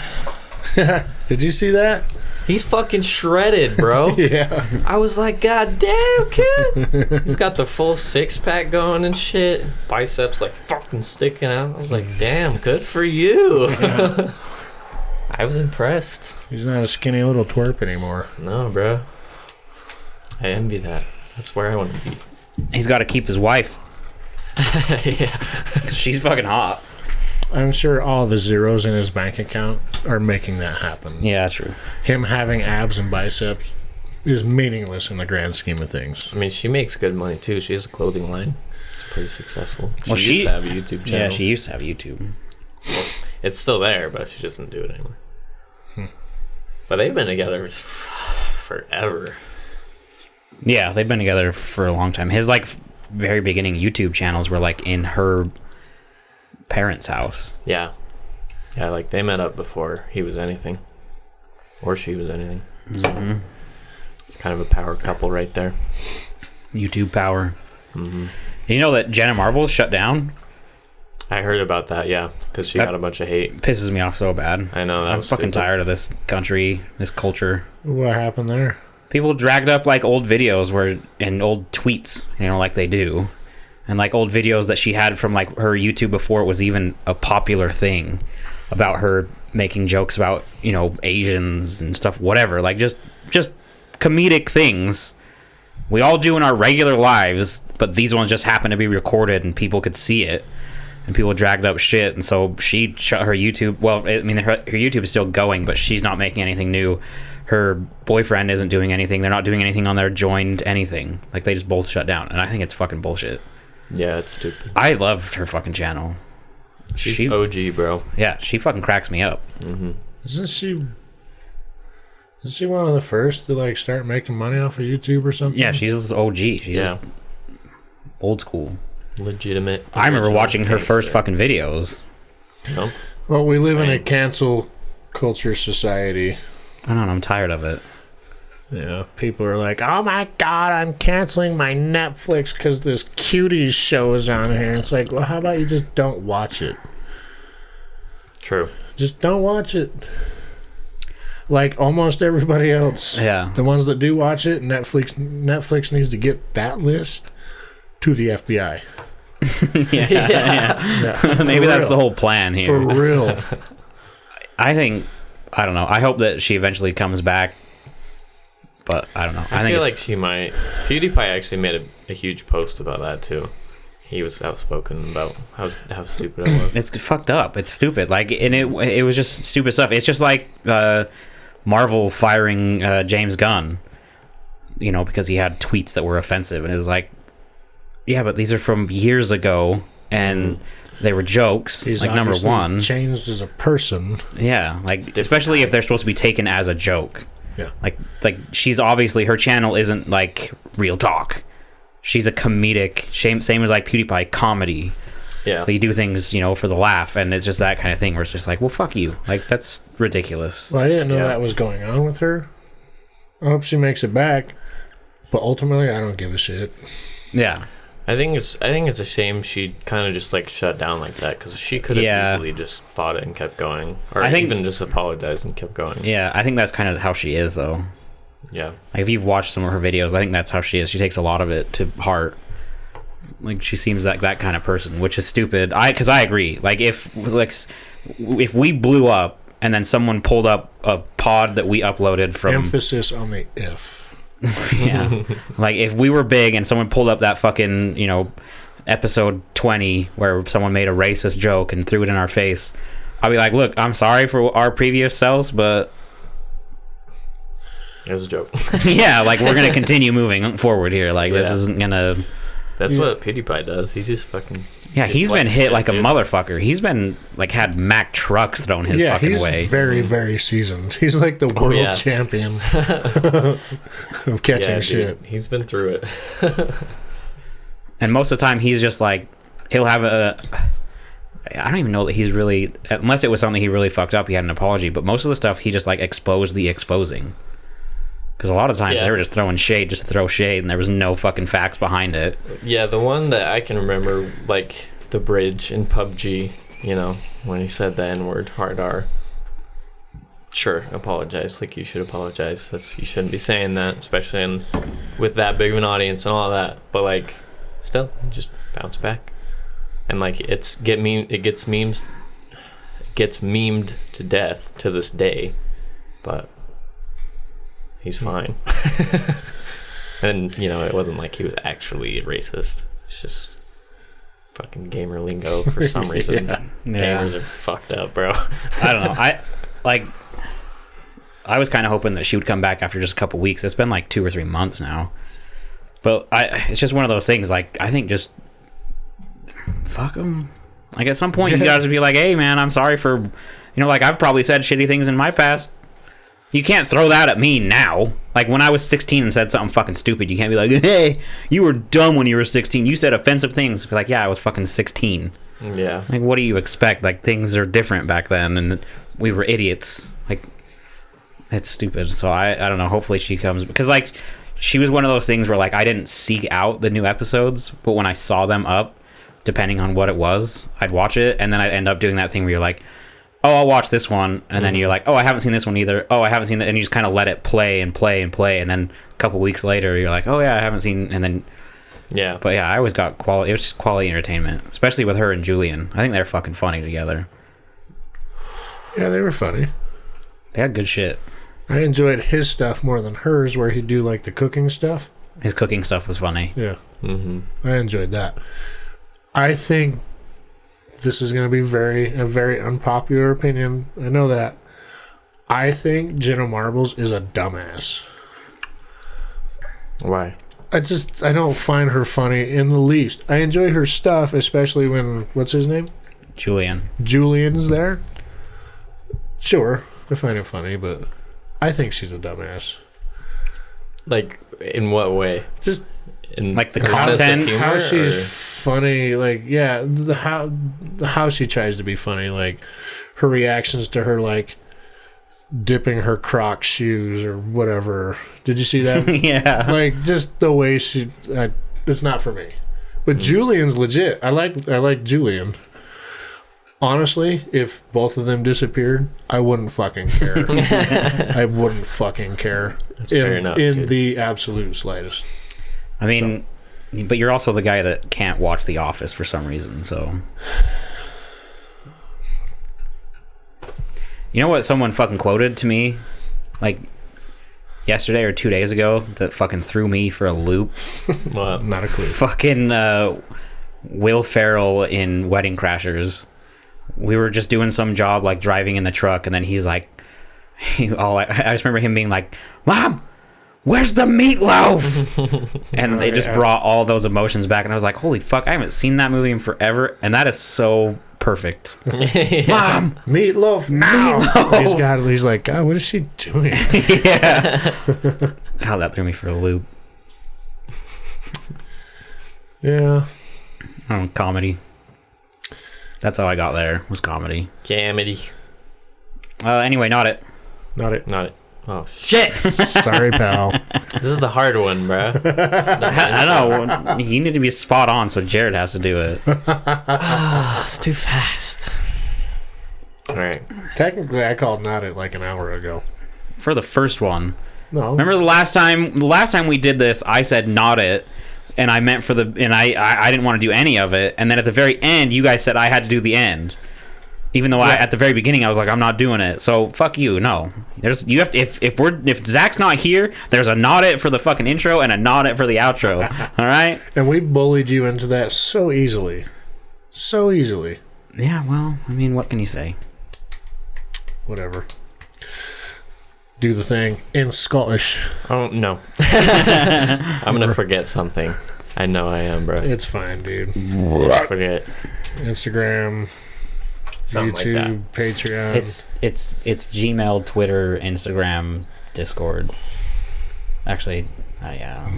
Did you see that? He's fucking shredded, bro. Yeah. I was like, God damn, kid. He's got the full 6-pack going and shit. Biceps like fucking sticking out. I was like, damn, good for you. Yeah. I was impressed. He's not a skinny little twerp anymore. No, bro. I envy that. That's where I want to be. He's got to keep his wife. Yeah. She's fucking hot. I'm sure all the zeros in his bank account are making that happen. Yeah, true. Him having abs and biceps is meaningless in the grand scheme of things. I mean, she makes good money too. She has a clothing line. It's pretty successful. Well, she used to have a YouTube channel. Yeah, she used to have YouTube. It's still there, but she doesn't do it anymore. But they've been together forever. Yeah, they've been together for a long time. His like very beginning YouTube channels were like in her parents' house. Yeah. Yeah, like they met up before he was anything. Or she was anything. So it's kind of a power couple right there. YouTube power. Did you know that Jenna Marbles shut down? I heard about that, yeah, because she got a bunch of hate. Pisses me off so bad. I know, that I'm was fucking stupid. tired of this country, this culture. What happened there? People dragged up like old videos and old tweets, like they do. And like old videos that she had from like her YouTube before it was even a popular thing about her making jokes about, Asians and stuff, whatever. Like just comedic things we all do in our regular lives, but these ones just happen to be recorded and people could see it. And people dragged up shit, and so she shut her YouTube. Well, I mean, her YouTube is still going, but she's not making anything new. Her boyfriend isn't doing anything. They're not doing anything on their joined anything. Like, they just both shut down, and I think it's fucking bullshit. Yeah, it's stupid. I loved her fucking channel. She's OG, bro. Yeah, she fucking cracks me up. Isn't she one of the first to like start making money off of YouTube or something? Yeah, she's OG. She's old school. Legitimate. I remember watching her first gangster. fucking videos. No? Well, we live in a cancel culture society. I don't know, I'm tired of it. Yeah, people are like, "Oh my god, I'm canceling my Netflix because this cuties show is on here." It's like, well, how about you just don't watch it? True. Just don't watch it. Like almost everybody else. Yeah. The ones that do watch it, Netflix needs to get that list to the FBI. Yeah. Yeah, Maybe for that's real. the whole plan here. For real. I don't know. I hope that she eventually comes back, but I don't know. I feel like she might. PewDiePie actually made a huge post about that too. He was outspoken about how stupid it was. it's fucked up. It's stupid. Like, and it was just stupid stuff. It's just like Marvel firing James Gunn, because he had tweets that were offensive, and it was like, yeah, but these are from years ago, and they were jokes. He's like, number obviously one, changed as a person. yeah, like especially if they're supposed to be taken as a joke. Yeah. Like she's obviously, her channel isn't like real talk. She's a comedic, same as like PewDiePie, comedy. Yeah. So you do things, for the laugh, and it's just that kind of thing where it's just like, well, fuck you. Like, that's ridiculous. Well, I didn't know that was going on with her. I hope she makes it back, but ultimately, I don't give a shit. Yeah. I think it's a shame she kind of just like shut down like that, because she could have easily just fought it and kept going, or I think- even just apologized and kept going. Yeah, I think that's kind of how she is, though. Yeah. Like, if you've watched some of her videos, I think that's how she is. She takes a lot of it to heart. Like, she seems like that kind of person, which is stupid. Because I agree. Like, if we blew up and then someone pulled up a pod that we uploaded from... Emphasis on the if. Yeah. Like, if we were big and someone pulled up that fucking, episode 20 where someone made a racist joke and threw it in our face, I'd be like, look, I'm sorry for our previous selves, but... It was a joke. yeah, like, we're going to continue moving forward here. Like, this Yeah. isn't going to... That's what PewDiePie does. He just fucking... Yeah, he's been deflects hit shit, like a dude. motherfucker. He's been, like, had Mack trucks thrown his fucking he's way. very, very seasoned. He's like the world yeah. champion of catching Yeah, shit. dude, he's been through it. And most of the time, he's just, like, he'll have a... I don't even know that he's really... Unless it was something he really fucked up, he had an apology. But most of the stuff, he just, like, exposed the exposing. Because a lot of times, Yeah. they were just throwing shade just to throw shade, and there was no fucking facts behind it. Yeah, the one that I can remember, like the bridge in PUBG, when he said the N-word, hard R. Sure, apologize like you should apologize. You shouldn't be saying that, especially with that big of an audience and all that. But like, still, just bounce back. And like, it gets memed to death to this day, but he's fine. And it wasn't like he was actually racist. It's just fucking gamer lingo for some reason. Yeah. Gamers are fucked up, bro. I don't know. I was kind of hoping that she would come back after just a couple weeks. It's been like 2 or 3 months now. But it's just one of those things. Like, I think just fuck them. Like, at some point, you guys would be like, hey, man, I'm sorry for, like, I've probably said shitty things in my past. You can't throw that at me now. Like, when I was 16 and said something fucking stupid, you can't be like, hey, you were dumb when you were 16. You said offensive things. Be like, yeah, I was fucking 16. Yeah. Like, what do you expect? Like, things are different back then, and we were idiots. Like, it's stupid. So I don't know. Hopefully she comes, because like, she was one of those things where like, I didn't seek out the new episodes, but when I saw them up, depending on what it was, I'd watch it, and then I'd end up doing that thing where you're like, oh, I'll watch this one, and then you're like, oh, I haven't seen this one either. Oh, I haven't seen that, and you just kind of let it play and play and play, and then a couple weeks later, you're like, oh yeah, I haven't seen, and then yeah. But yeah, I always got quality. It was just quality entertainment, especially with her and Julian. I think they're fucking funny together. Yeah, they were funny. They had good shit. I enjoyed his stuff more than hers, where he'd do like the cooking stuff. His cooking stuff was funny. Yeah. I enjoyed that. I think this is going to be a very unpopular opinion. I know that. I think Jenna Marbles is a dumbass. Why? I don't find her funny in the least. I enjoy her stuff, especially when, what's his name? Julian's there. Sure, I find it funny, but I think she's a dumbass. Like, in what way? Just in like the her content, how she's funny. Like, yeah, how she tries to be funny. Like her reactions to her, like dipping her Crocs shoes or whatever. Did you see that? Yeah. Like just the way it's not for me. But Julian's legit. I like Julian. Honestly, if both of them disappeared, I wouldn't fucking care. I wouldn't fucking care. That's fair enough, dude. The absolute slightest. I mean, but you're also the guy that can't watch The Office for some reason, so. You know what someone fucking quoted to me, like, yesterday or 2 days ago that fucking threw me for a loop? What? Not a clue. Fucking Will Ferrell in Wedding Crashers. We were just doing some job, like driving in the truck, and then he's like, I just remember him being like, Mom, where's the meatloaf? And they just brought all those emotions back, and I was like, holy fuck, I haven't seen that movie in forever, and that is so perfect. Mom, meatloaf now. Meatloaf. He's like, God, what is she doing? Yeah. Oh, that threw me for a loop. Yeah. Oh, comedy. That's how I got there, was comedy. Comedy. Anyway, not it. Oh, shit. Sorry, pal. This is the hard one, bro. I know. You need to be spot on, so Jared has to do it. It's too fast. All right. Technically, I called not it like an hour ago. For the first one. No. Remember the last time we did this, I said not it. And I meant I didn't want to do any of it. And then at the very end, you guys said I had to do the end. Even though at the very beginning I was like, I'm not doing it. So fuck you. No, you have to, if Zach's not here, there's a not it for the fucking intro and a not it for the outro. All right. And we bullied you into that so easily. Yeah. Well, I mean, what can you say? Whatever. Do the thing in Scottish. Oh no. I'm gonna forget something. I know I am, bro. It's fine, dude. I forget. Instagram, Something YouTube, like Patreon. It's Gmail, Twitter, Instagram, Discord. Actually, yeah.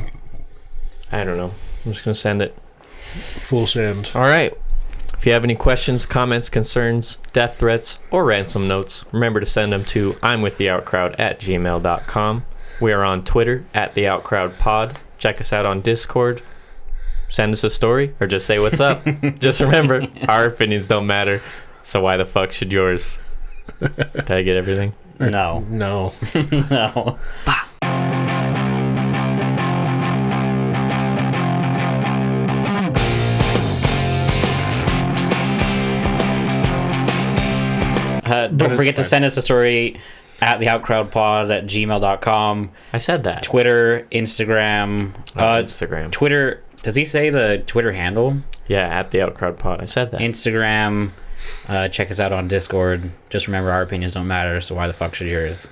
I don't know. I'm just gonna send it. Full send. All right. If you have any questions, comments, concerns, death threats, or ransom notes, remember to send them to imwiththeoutcrowd@gmail.com. We are on Twitter @theoutcrowdpod. Check us out on Discord. Send us a story or just say what's up. Just remember, our opinions don't matter, so why the fuck should yours? Did I get everything? No. No. No. Don't it's forget to fine. send us a story at theoutcrowdpod@gmail.com. I said that. Twitter, Instagram. Instagram. Twitter. Does he say the Twitter handle? Yeah, at the Outcrowd Pod. I said that. Instagram. Check us out on Discord. Just remember, our opinions don't matter, so why the fuck should yours?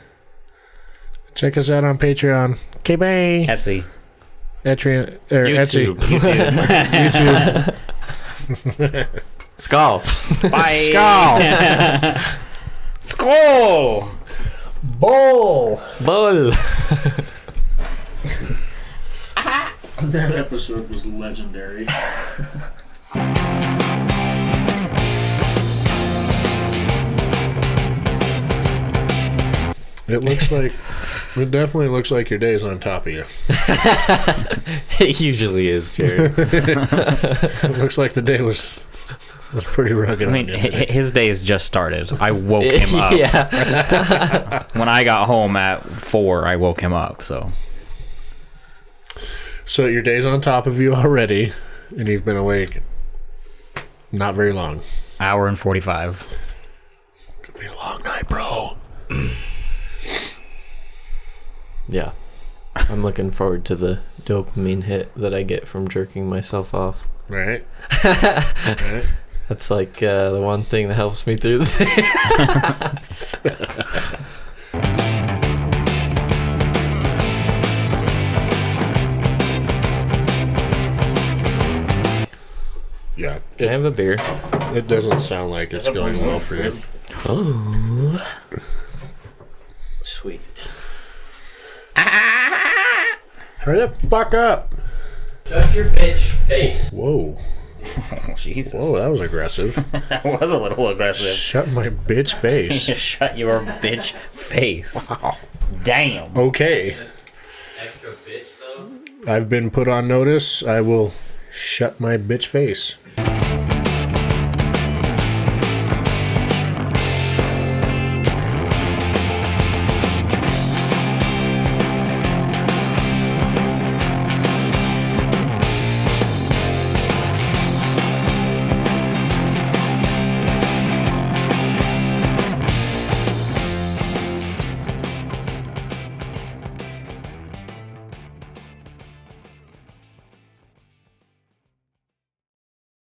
Check us out on Patreon. K-Bang. Etsy. Etsy. YouTube. YouTube. Skål. Bye. Skål. Skål. Bowl. Bowl. That episode was legendary. It definitely looks like your day's on top of you. It usually is, Jared. It looks like the day was pretty rugged. I mean, on you today. his day's just started. I woke him up. Yeah. When I got home at 4, I woke him up, so. So your day's on top of you already, and you've been awake not very long. Hour and 45. Could be a long night, bro. Yeah. I'm looking forward to the dopamine hit that I get from jerking myself off. Right? Right? That's like the one thing that helps me through the day. Yeah. Can I have a beer? It doesn't sound like it's going well for you. Oh. Sweet. Hurry the fuck up. Shut your bitch face. Whoa. Jesus. Whoa, that was aggressive. That was a little aggressive. Shut my bitch face. Shut your bitch face. Wow. Damn. Okay. Extra bitch though. I've been put on notice. I will shut my bitch face.